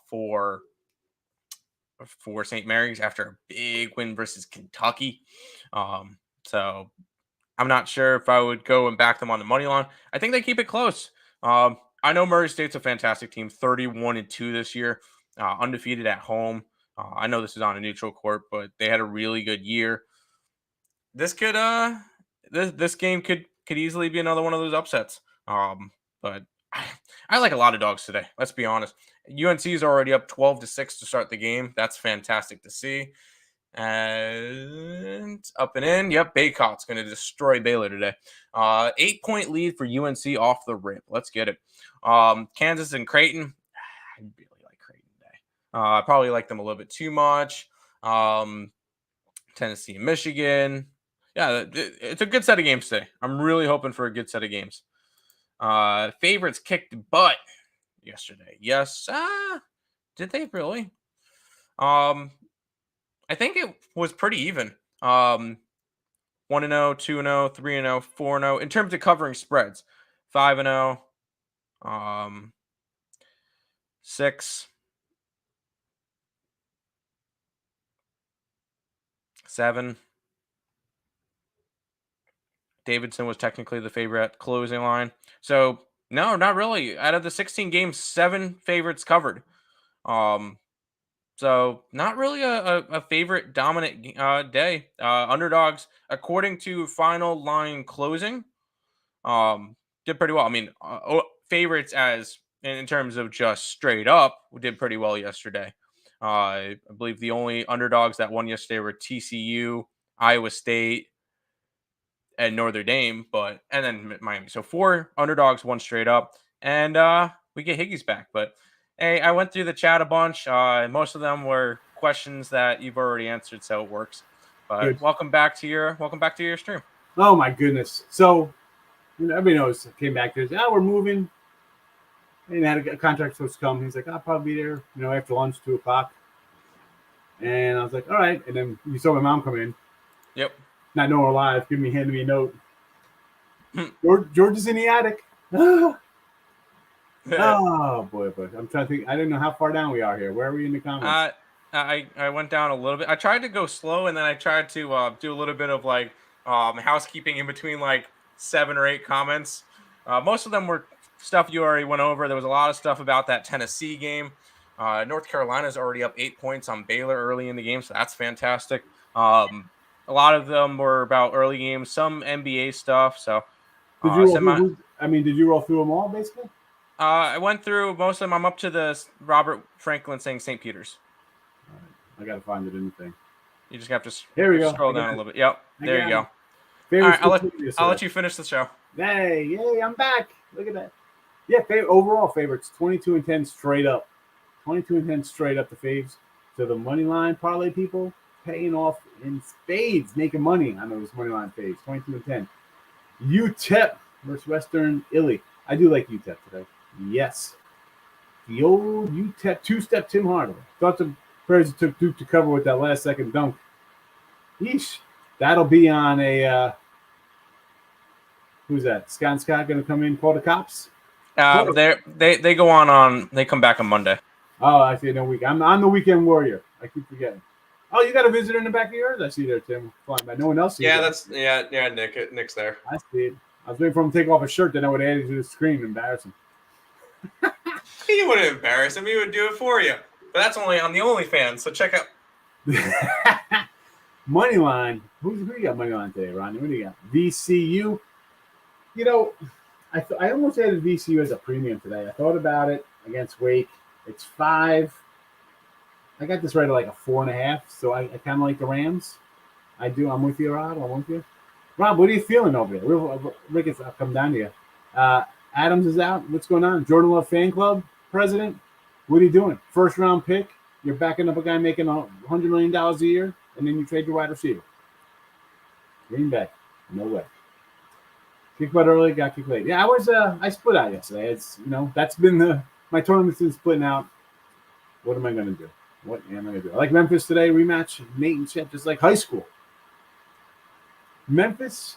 for St. Mary's after a big win versus Kentucky. So I'm not sure if I would go and back them on the money line. I think they keep it close. I know Murray State's a fantastic team, 31-2 this year, undefeated at home. I know this is on a neutral court, but they had a really good year. This game could easily be another one of those upsets. But I like a lot of dogs today. Let's be honest. UNC is already up 12-6 to start the game. That's fantastic to see. And up and in. Yep, Baycott's going to destroy Baylor today. 8-point lead for UNC off the rip. Let's get it. Kansas and Creighton. I really like Creighton today. I probably like them a little bit too much. Tennessee and Michigan. Yeah, it's a good set of games today. I'm really hoping for a good set of games. Favorites kicked butt yesterday. Yes. Did they really? I think it was pretty even. 1-0, 2-0, 3-0, 4-0 in terms of covering spreads. 5-0, 6, 7. Davidson was technically the favorite at closing line. So no, not really. Out of the 16 games, 7 favorites covered. So not really a favorite dominant day. Underdogs, according to final line closing, did pretty well. I mean, favorites as in terms of just straight up did pretty well yesterday. I believe the only underdogs that won yesterday were TCU, Iowa State, and Notre Dame, and then Miami. So 4 underdogs, 1 straight up, and we get Higgs back. But hey, I went through the chat a bunch. Most of them were questions that you've already answered, so it works. But Good. welcome back to your stream. Oh my goodness! So everybody knows. I came back there. We're moving. And had a contract supposed to come. He's like, I'll probably be there, after lunch, 2:00. And I was like, all right. And then you saw my mom come in. Yep. Not knowing we're live, handing me a note. George is in the attic. Oh boy. I'm trying to think. I didn't know how far down we are here. Where are we in the comments? I went down a little bit. I tried to go slow, and then I tried to do a little bit of like housekeeping in between like 7 or 8 comments. Most of them were stuff you already went over. There was a lot of stuff about that Tennessee game. North Carolina's already up 8 points on Baylor early in the game, so that's fantastic. A lot of them were about early games, some NBA stuff. So, did you roll through them all basically? I went through most of them. I'm up to the Robert Franklin saying St. Peter's. All right. I got to find it in the thing. You just have to scroll down a little bit. Yep, there you go. All right, I'll let you finish the show. Yay, I'm back. Look at that. Yeah, overall favorites, 22-10 straight up. 22-10 straight up the faves. So the money line parlay people paying off in spades, making money on those money line faves. 22-10. UTEP versus Western Illy. I do like UTEP today. Yes. The old UTEP two-step Tim Hardaway. Thought the Bears took Duke to cover with that last-second dunk. Yeesh. That'll be on a who's that? Scott going to come in, call the cops? They go on they come back on Monday. Oh, I see. No week. I'm the weekend warrior. I keep forgetting. Oh, you got a visitor in the back of yours? I see there, Tim. Flying by. No one else sees it. Nick's there. I see it. I was waiting for him to take off his shirt, then I would add it to the screen and embarrass him. He wouldn't embarrass him. He would do it for you. But that's only on the OnlyFans, so check out. Moneyline. Who you got moneyline today, Ronnie? What do you got? VCU. I almost added VCU as a premium today. I thought about it against Wake. It's 5. I got this right at like a 4.5, so I kind of like the Rams. I do. I'm with you, Rob. I'm with you. Rob, what are you feeling over there? Rick, I'll come down to you. Adams is out. What's going on? Jordan Love fan club president? What are you doing? First round pick. You're backing up a guy making $100 million a year, and then you trade your wide receiver. Green Bay. No way. Kick butt early, got kicked late. Yeah, I split out yesterday. It's that's been my tournament's been splitting out. What am I gonna do? What am I gonna do? I like Memphis today, rematch Nate and Chet, just like high school. Memphis,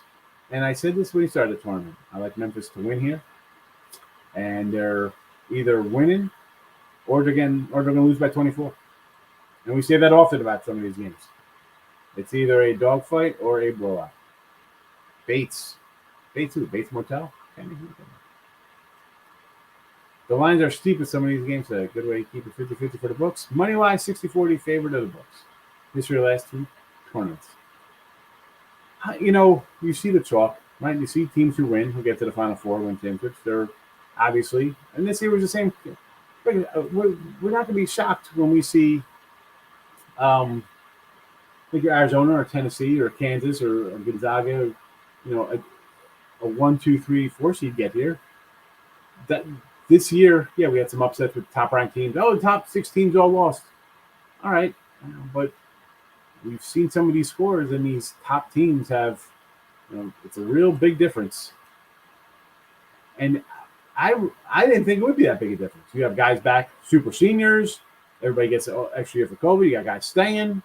and I said this when he started the tournament. I like Memphis to win here. And they're either winning or they're gonna lose by 24. And we say that often about some of these games. It's either a dogfight or a blowout. Bates who? Bates Motel? The lines are steep in some of these games. A good way to keep it 50-50 for the books. Money-wise, 60-40 favorite of the books. This year, last 2 tournaments. You see the chalk, right? You see teams who win, who get to the Final Four, win championships. They're obviously. And this year was the same. We're not going to be shocked when we see like Arizona or Tennessee or Kansas or Gonzaga, a 1, 2, 3, 4 seed get here. That this year, yeah, we had some upsets with top ranked teams. Oh, the top 6 teams all lost. All right, but we've seen some of these scores, and these top teams have, it's a real big difference. And I didn't think it would be that big a difference. You have guys back, super seniors. Everybody gets an extra year for COVID. You got guys staying.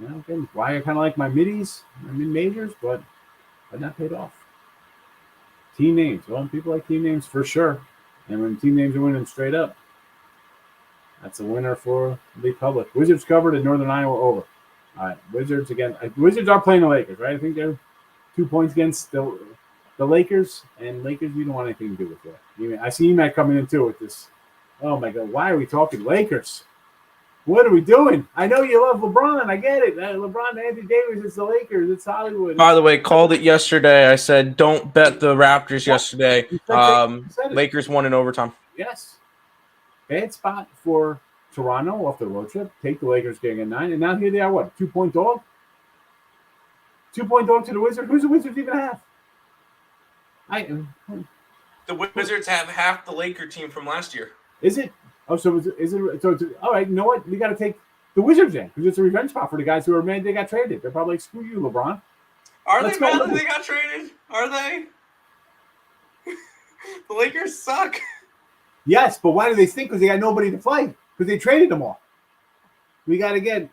Again, why I kind of like my middies, my mid-majors, but not paid off. Team names. Well, people like team names for sure. And when team names are winning straight up, that's a winner for the public. Wizards covered in Northern Iowa over. All right, Wizards again. Wizards are playing the Lakers, right? I think they're 2 points against the Lakers. And Lakers, we don't want anything to do with that. I see Matt coming in too with this. Oh my God, why are we talking Lakers? What are we doing? I know you love LeBron. I get it. LeBron and Anthony Davis, it's the Lakers. It's Hollywood. By the way, called it yesterday. I said, don't bet the Raptors yesterday. Lakers won in overtime. Yes. Bad spot for Toronto off the road trip. Take the Lakers getting a 9. And now here they are, what? 2-point dog? 2-point dog to the Wizards? Who's the Wizards even have? The Wizards have half the Laker team from last year. Is it? Oh, so is it? So all right. You know what? We got to take the Wizards in because it's a revenge spot for the guys who are mad they got traded. They're probably like, screw you, LeBron. Are they mad that they got traded? Are they? The Lakers suck. Yes, but why do they stink? Because they got nobody to play. Because they traded them all. We got to get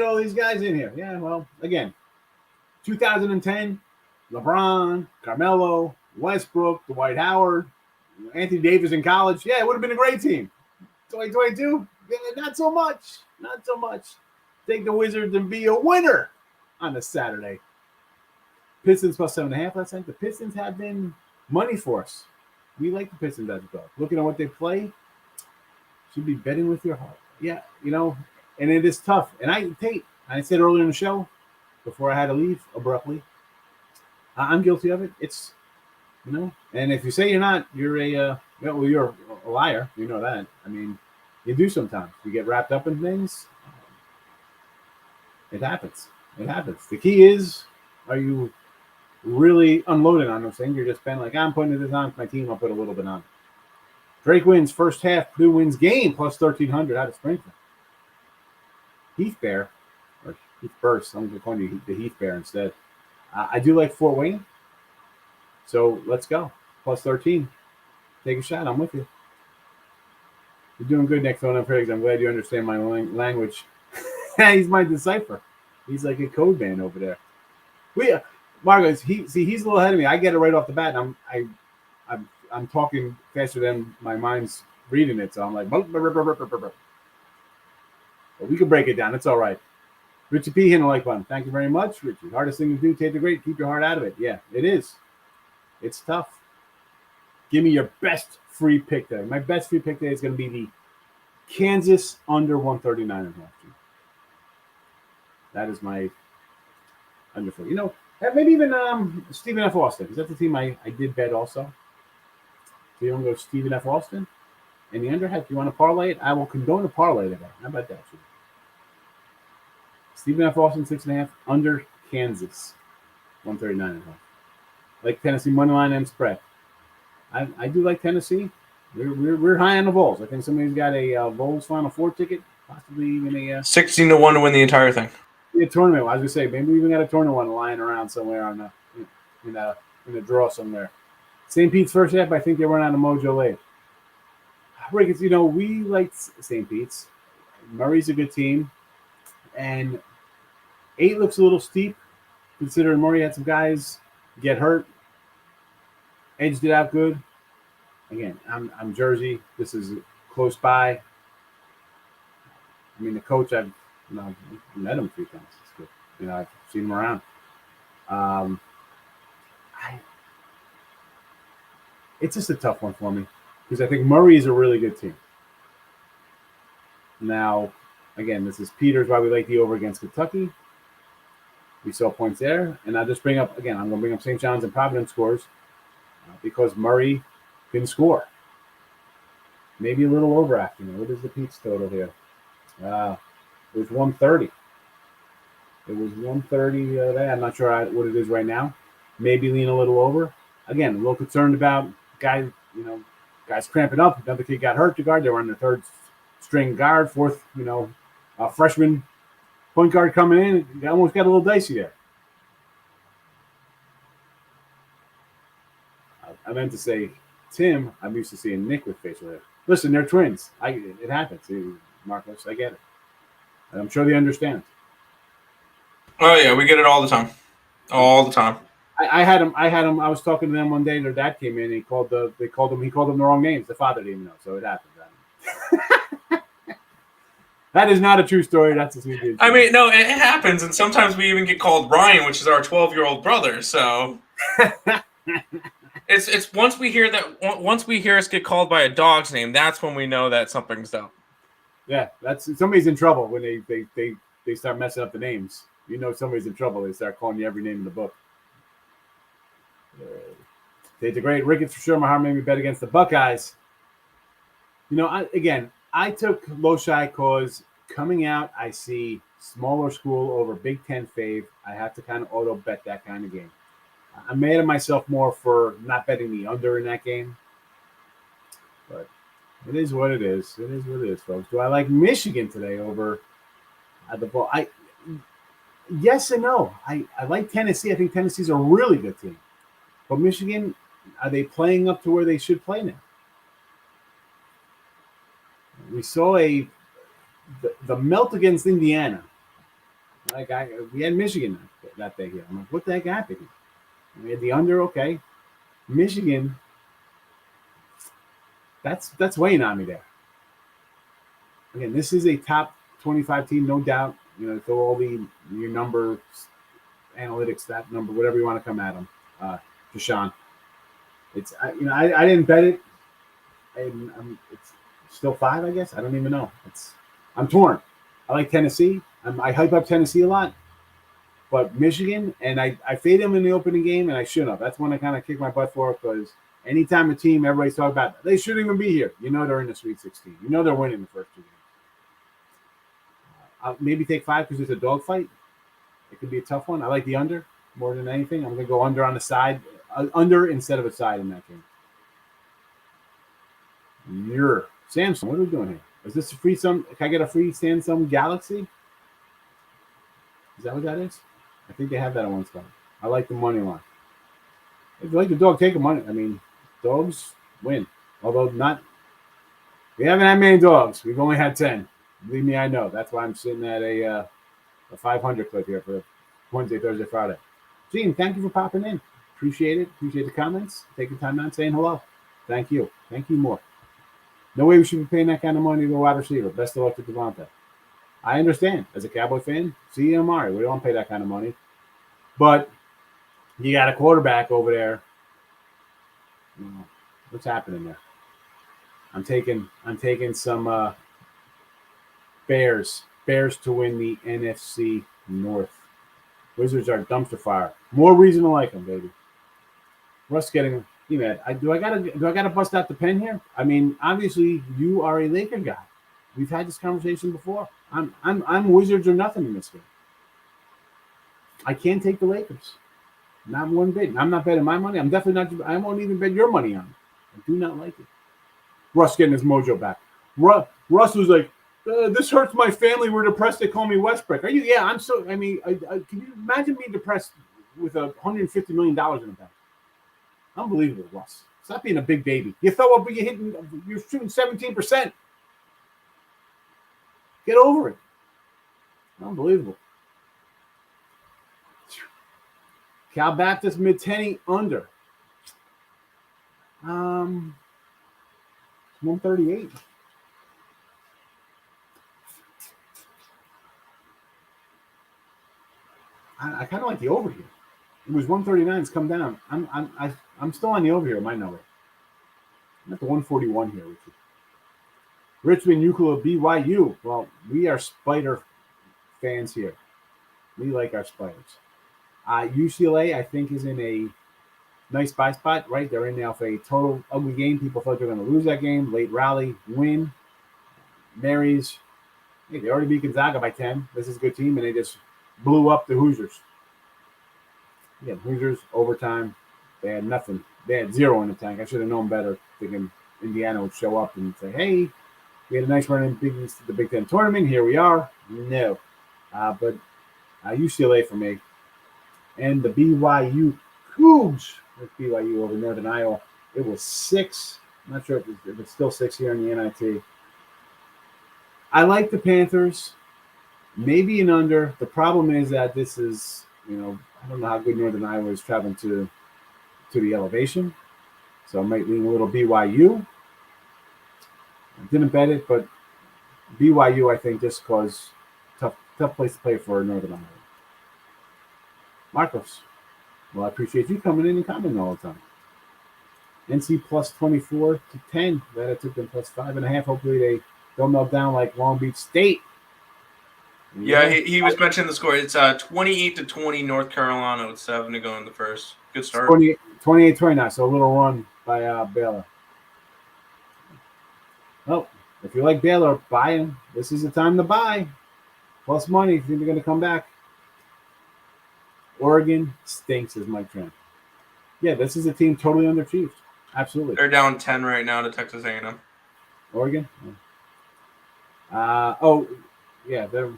all these guys in here. Yeah. Well, again, 2010, LeBron, Carmelo, Westbrook, Dwight Howard, Anthony Davis in college. Yeah, it would have been a great team. 2022, not so much. Not so much. Take the Wizards and be a winner on a Saturday. Pistons plus 7.5 last night. The Pistons have been money for us. We like the Pistons as a dog. Looking at what they play, should be betting with your heart. Yeah, and it is tough. And I said earlier in the show, before I had to leave abruptly, I'm guilty of it. It's, and if you say you're not, you're you're a liar. You know that. I mean, you do sometimes. You get wrapped up in things. It happens. It happens. The key is, are you really unloading on those things? You're just been like, I'm putting this on for my team. I'll put a little bit on. Drake wins first half. Purdue wins game plus 1,300 out of Springfield. Heath Bear, or Heath Burst. I'm going to call you the Heath Bear instead. I do like Fort Wayne. So let's go. Plus 13. Take a shot. I'm with you. You're doing good, Nick Phil. I'm glad you understand my language. He's my decipher. He's like a code man over there. Marcos, he's a little ahead of me. I get it right off the bat. And I'm talking faster than my mind's reading it. So I'm like, but we can break it down. It's all right. Richie P, hitting the like button. Thank you very much, Richie. Hardest thing to do, take the great, keep your heart out of it. Yeah, it is. It's tough. Give me your best free pick there. My best free pick today is going to be the Kansas under 139.5. That is my under. Maybe even Stephen F. Austin. Is that the team I did bet also? So you want to go Stephen F. Austin? And the under, heck, you want to parlay it? I will condone a parlay today. How about that? Stephen F. Austin, 6.5, under Kansas, 139.5. Like Tennessee money line and spread. I do like Tennessee. We're high on the Vols. I think somebody's got a Vols Final Four ticket, possibly even a 16-1 to win the entire thing. A tournament. I was gonna say maybe we even got a tournament one lying around somewhere on in a draw somewhere. St. Pete's first half. I think they run out of mojo late. Rick, we like St. Pete's. Murray's a good team, and 8 looks a little steep, considering Murray had some guys get hurt. Edged it out good. Again, I'm Jersey. This is close by. I mean, the coach, I've met him 3 times. It's good. I've seen him around. It's just a tough one for me because I think Murray is a really good team. Now, again, this is Peters, why we like the over against Kentucky. We saw points there. And I'll just bring up, again, I'm going to bring up St. John's and Providence scores. because Murray can score. Maybe a little overacting. What is the Pete's total here? It was 130. It was 130 there. I'm not sure what it is right now. Maybe lean a little over. Again, a little concerned about guys cramping up. Another kid got hurt to guard. They were on the third string guard, fourth, freshman point guard coming in. It almost got a little dicey there. I meant to say Tim. I'm used to seeing Nick with facial hair. Listen, they're twins. It happens, Marcos. I get it. And I'm sure they understand. Oh yeah, we get it all the time. All the time. I had him. I was talking to them one day. Their dad came in. And he called them the wrong names. The father didn't even know, so it happened. That is not a true story. That's a sweet. I mean, no, it happens, and sometimes we even get called Ryan, which is our 12-year-old brother. So it's once we hear us get called by a dog's name, that's when we know that something's up. Yeah, that's somebody's in trouble when they start messing up the names. You know somebody's in trouble. They start calling you every name in the book. It's a great Ricketts for sure. My heart made me bet against the Buckeyes. I took Loshai because coming out, I see smaller school over Big Ten fave. I have to kind of auto bet that kind of game. I'm mad at myself more for not betting the under in that game. But it is what it is. It is what it is, folks. Do I like Michigan today over the ball? Yes and no. I like Tennessee. I think Tennessee's a really good team. But Michigan, are they playing up to where they should play now? We saw the melt against Indiana. We had Michigan that day here. I'm like, what the heck happened? We had the under, okay. Michigan, that's weighing on me there. Again, this is a top 25 team, no doubt. Throw all your number analytics, that number, whatever you want to come at them. Deshaun. I didn't bet it. It's still 5, I guess. I don't even know. I'm torn. I like Tennessee. I hype up Tennessee a lot. But Michigan, and I fade them in the opening game, and I shouldn't have. That's when I kind of kick my butt for it, because anytime a team, everybody's talking about, they shouldn't even be here. They're in the Sweet 16. They're winning the first 2 games. I'll maybe take 5 because it's a dogfight. It could be a tough one. I like the under more than anything. I'm going to go under on the side, under instead of a side in that game. Samsung, what are we doing here? Is this a free Can I get a free Samsung Galaxy? Is that what that is? I think they have that on one spot. I like the money line. If you like the dog, take the money. I mean, dogs win. Although we haven't had many dogs. We've only had 10. Believe me, I know. That's why I'm sitting at a 500 clip here for Wednesday, Thursday, Friday. Gene, thank you for popping in. Appreciate it. Appreciate the comments. Taking time out saying hello. Thank you. Thank you more. No way we should be paying that kind of money to a wide receiver. Best of luck to Devontae. I understand. As a Cowboy fan, see Amari. We don't pay that kind of money. But you got a quarterback over there. What's happening there? I'm taking some Bears to win the NFC North. Wizards are dumpster fire. More reason to like them, baby. Russ getting mad. Do I gotta bust out the pen here? I mean, obviously you are a Laker guy. We've had this conversation before. I'm Wizards or nothing in this game. I can't take the Lakers. Not one bit. I'm not betting my money. I'm definitely not. I won't even bet your money on it. I do not like it. Russ getting his mojo back. Russ was like, this hurts my family. We're depressed. They call me Westbrook. Are you? Yeah, I'm so. I mean, can you imagine being depressed with $150 million in the bank? Unbelievable, Russ. Stop being a big baby. You throw up, you're shooting 17%. Get over it. Unbelievable. Cal Baptist mid-10 under. 138. I kind of like the over here. It was 139. It's come down. I'm still on the over here. My number. I'm at the 141 here with you. Richmond, Euclid, BYU. Well, we are Spider fans here. We like our Spiders. UCLA, I think, is in a nice buy spot, right? They're in now for a total ugly game. People thought they were going to lose that game. Late rally, win. Mary's, hey, they already beat Gonzaga by 10. This is a good team, and they just blew up the Hoosiers. Yeah, Hoosiers, overtime. They had nothing. They had 0 in the tank. I should have known better, thinking Indiana would show up and say, hey, we had a nice run in the Big Ten tournament. Here we are. No. But UCLA for me. And the BYU Cougs with BYU over Northern Iowa. It was 6. I'm not sure if it's still 6 here in the NIT. I like the Panthers. Maybe an under. The problem is that this is, I don't know how good Northern Iowa is traveling to the elevation. So I might lean a little BYU. I didn't bet it, but BYU, I think, just because tough place to play for Northern Iowa. Marcos, well, I appreciate you coming in and commenting all the time. NC plus 24 to 10. That I took them plus 5.5. Hopefully they don't melt down like Long Beach State. Yeah, he was mentioning the score. It's 28-20 North Carolina with 7 to go in the first. Good start. 28-29, so a little run by Baylor. Well, if you like Baylor, buy him. This is the time to buy. Plus money if you think they're going to come back. Oregon stinks, as Mike Trent. Yeah, this is a team totally underachieved. Absolutely. They're down 10 right now to Texas A&M. Oregon? Yeah, they're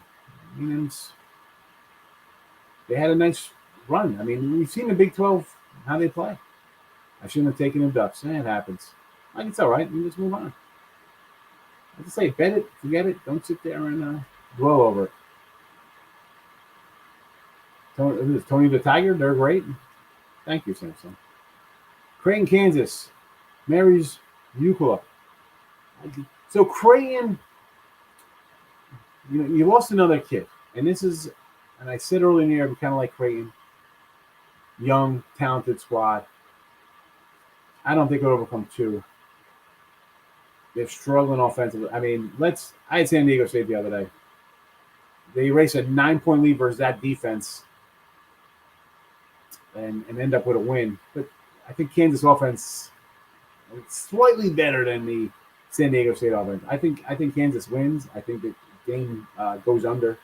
they had a nice run. I mean, we've seen the Big 12, how they play. I shouldn't have taken the Ducks. It happens. Like, it's all right. You just move on. I just say, bet it, forget it. Don't sit there and dwell over it. Tony the Tiger, they're great. Thank you, Samson. Creighton, Kansas. Mary's Euclid. So Creighton, you lost another kid. And this is, and I said earlier in the year, we kind of like Creighton. Young, talented squad. I don't think it'll overcome 2. They're struggling offensively. I mean, I had San Diego State the other day. They erased a 9-point lead versus that defense and end up with a win. But I think Kansas offense is slightly better than the San Diego State offense. I think Kansas wins. I think the game goes under.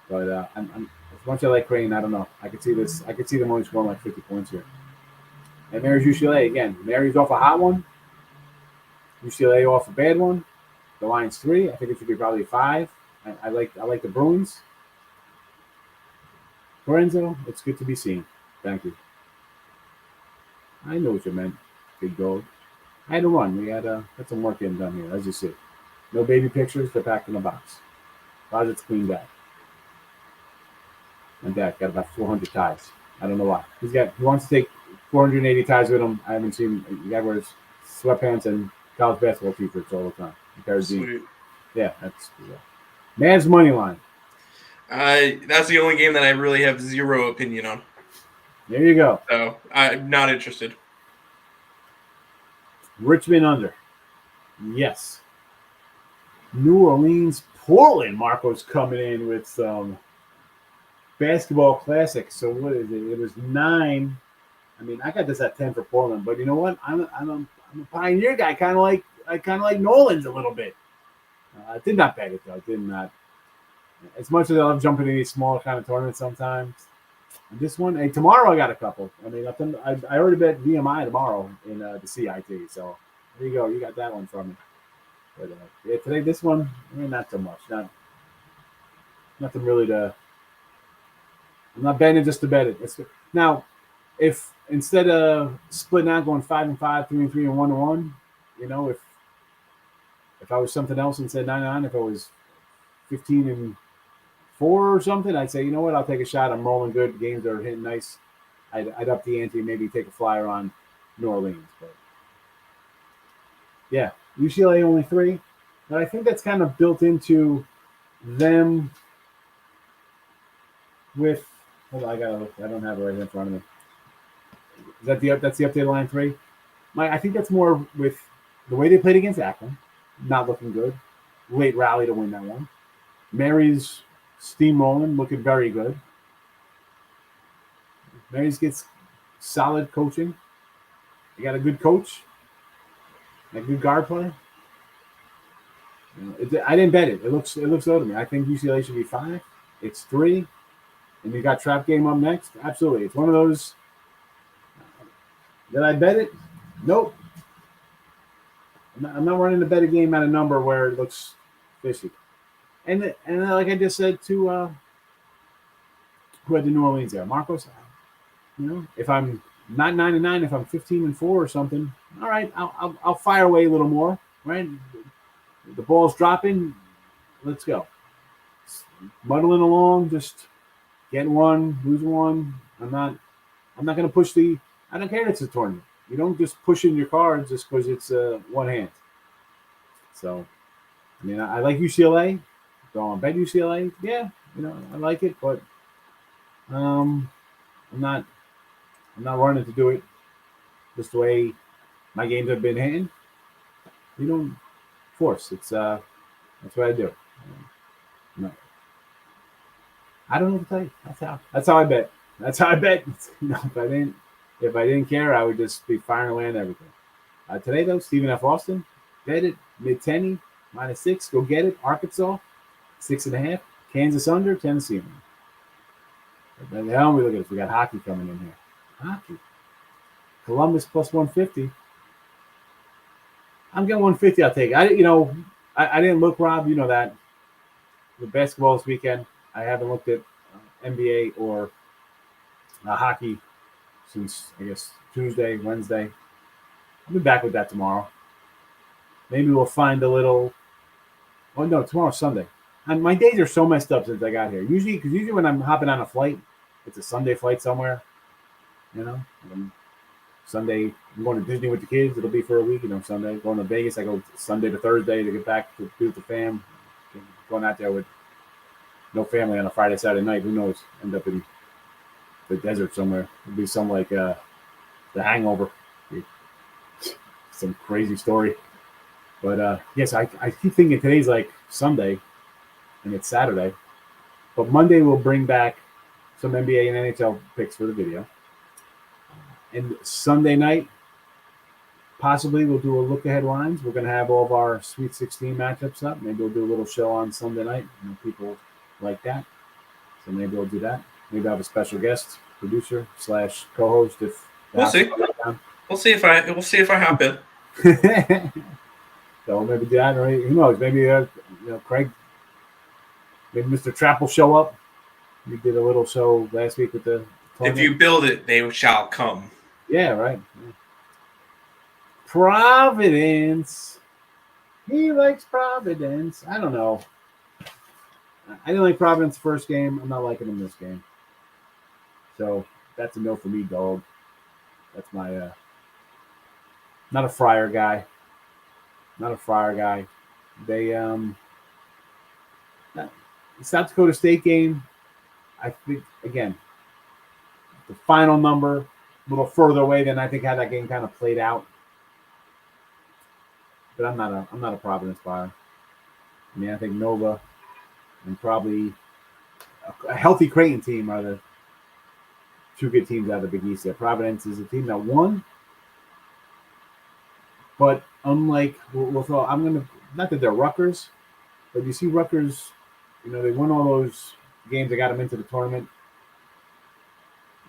But I'm as much as I like Creighton, I don't know. I could see this. I could see them only scoring like 50 points here. And Mary's UCLA again. Mary's off a hot one. UCLA off a bad one. The line's 3. I think it should be probably 5. I like the Bruins. Lorenzo, it's good to be seen. Thank you. I know what you meant, big dog. I had to run. We had some work getting done here, as you see. No baby pictures. They're packed in a box. Closet's cleaned out. My dad got about 400 ties. I don't know why. He wants to take 480 ties with him. I haven't seen. The guy wears sweatpants and college basketball t-shirts all the time. Sweet. Yeah, that's Man's money line. That's the only game that I really have 0 opinion on. There you go. So I'm not interested. Richmond under. Yes. New Orleans, Portland. Marco's coming in with some basketball classics. So what is it? It was 9. I mean, I got this at 10 for Portland, but you know what? I'm a Pioneer guy. I kind of like Nolan's a little bit. I did not bet it though. I did not. As much as I love jumping in these small kind of tournaments sometimes. And this one, hey, tomorrow I got a couple. I mean, I already bet VMI tomorrow in the CIT. So there you go. You got that one from me. But yeah, today this one, not so much. Nothing really to. I'm not betting it just to bet it. Now, if instead of splitting out, going 5-5, 3-3, and 1-1, if I was something else and said 9-9, if I was 15-4 or something, I'd say, you know what, I'll take a shot. I'm rolling good. Games are hitting nice. I'd up the ante, maybe take a flyer on New Orleans. But yeah, UCLA only 3. But I think that's kind of built into them with. Hold on, I gotta look. I don't have it right in front of me. That's the updated line 3. I think that's more with the way they played against Akron, not looking good. Late rally to win that one. Mary's steamrolling, looking very good. Mary's gets solid coaching. You got a good coach, a good guard play. I didn't bet it. It looks low to me. I think UCLA should be 5. It's 3, and you got trap game up next. Absolutely, it's one of those. Did I bet it? Nope. I'm not running to bet a game at a number where it looks fishy. And like I just said to who had the New Orleans there, Marcos. If I'm not 9-9, if I'm 15-4 or something, all right, I'll fire away a little more. Right, the ball's dropping. Let's go. Muddling along, just getting one, losing one. I'm not going to push the. I don't care if it's a tournament. You don't just push in your cards just because it's one hand. So, I mean, I like UCLA. Don't bet UCLA. Yeah, I like it, but I'm not running to do it. Just the way my games have been hitting. You don't force. It's that's what I do. No, I don't know what to tell you. That's how I bet. That's how I bet. If I didn't care, I would just be firing away on everything. Today though, Stephen F. Austin, bet it mid-10, -6. Go get it. Arkansas, 6.5. Kansas under, Tennessee. But now we look at this. We got hockey coming in here. Hockey. Columbus plus 150. I'm getting 150. I'll take it. I didn't look, Rob. You know that. The basketball this weekend. I haven't looked at NBA or hockey since, I guess, Tuesday, Wednesday. I'll be back with that tomorrow. Maybe we'll find a little. Oh no, tomorrow's Sunday. And my days are so messed up since I got here. Usually when I'm hopping on a flight, it's a Sunday flight somewhere. Sunday, I'm going to Disney with the kids. It'll be for a week. Sunday going to Vegas. I go Sunday to Thursday to get back to be with the fam. Going out there with no family on a Friday, Saturday night. Who knows? End up in the desert somewhere. It'll be some like The Hangover. Some crazy story. But yes, I keep thinking today's like Sunday and it's Saturday. But Monday we'll bring back some NBA and NHL picks for the video. And Sunday night, possibly we'll do a look-ahead lines. We're going to have all of our Sweet 16 matchups up. Maybe we'll do a little show on Sunday night. People like that. So maybe we'll do that. Maybe I'll have a special guest, producer / co-host if we'll see. We'll see if I happen. So maybe do that, or who knows? Maybe Craig, maybe Mr. Trapp will show up. We did a little show last week with the. If you build it, they shall come. Yeah, right. Yeah. Providence. He likes Providence. I don't know. I didn't like Providence first game. I'm not liking him this game. So that's a no for me, dog. That's my not a Friar guy. Not a Friar guy. They South Dakota State game, I think again, the final number a little further away than I think how that game kind of played out. But I'm not a Providence buyer. I mean, I think Nova and probably a healthy Creighton team are the two good teams out of the Big East there. Providence is a team that won, but unlike I'm gonna, not that they're Rutgers, but you see Rutgers, they won all those games that got them into the tournament.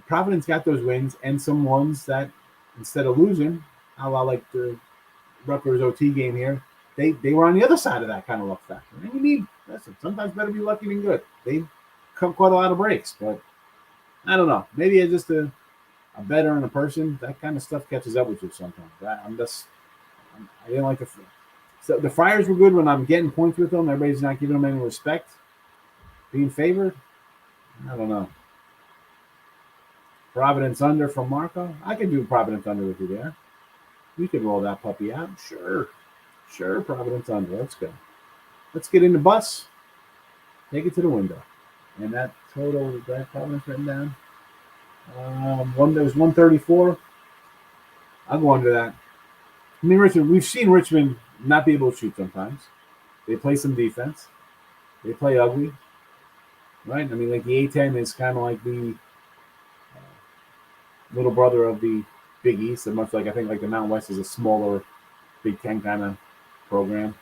Providence got those wins and some ones that instead of losing, a la like the Rutgers OT game here, they were on the other side of that kind of luck factor. And you need, sometimes better be lucky than good. They cut quite a lot of breaks, but I don't know. Maybe it's just a better and a person. That kind of stuff catches up with you sometimes. I didn't like the Friars were good when I'm getting points with them. Everybody's not giving them any respect. Being favored, I don't know. Providence under from Marco. I could do Providence under with you there. We could roll that puppy out. Sure, Providence under. Let's go. Let's get in the bus. Take it to the window. And that total, is that Providence written down? There was 134. I'll go under that. I mean, Richmond, we've seen Richmond not be able to shoot sometimes. They play some defense. They play ugly. Right? I mean, like the A-10 is kind of like the little brother of the Big East, and much like I think like the Mountain West is a smaller Big Ten kind of program,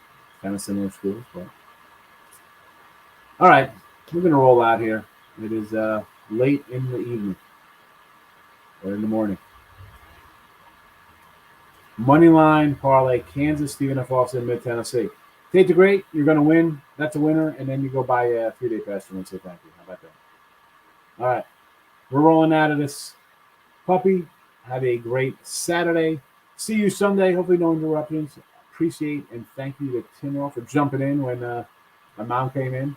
kind of similar schools. But all right, we're gonna roll out here. It is late in the evening or in the morning. Money line parlay: Kansas, Stephen F. Austin, Mid Tennessee. Take the great, you're gonna win. That's a winner, and then you go buy a 3-day pass and say thank you. How about that? All right, we're rolling out of this puppy. Have a great Saturday. See you Sunday. Hopefully, no interruptions. Appreciate and thank you to Timor for jumping in when my mom came in.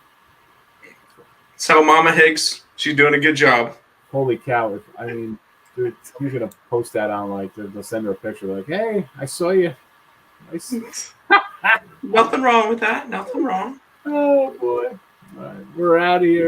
So, Mama Higgs, she's doing a good job. Holy cow! I mean, dude, you're gonna post that on like they'll send her a picture like, "Hey, I saw you." Nice. Nothing wrong with that. Nothing wrong. Oh boy! All right, we're out of here.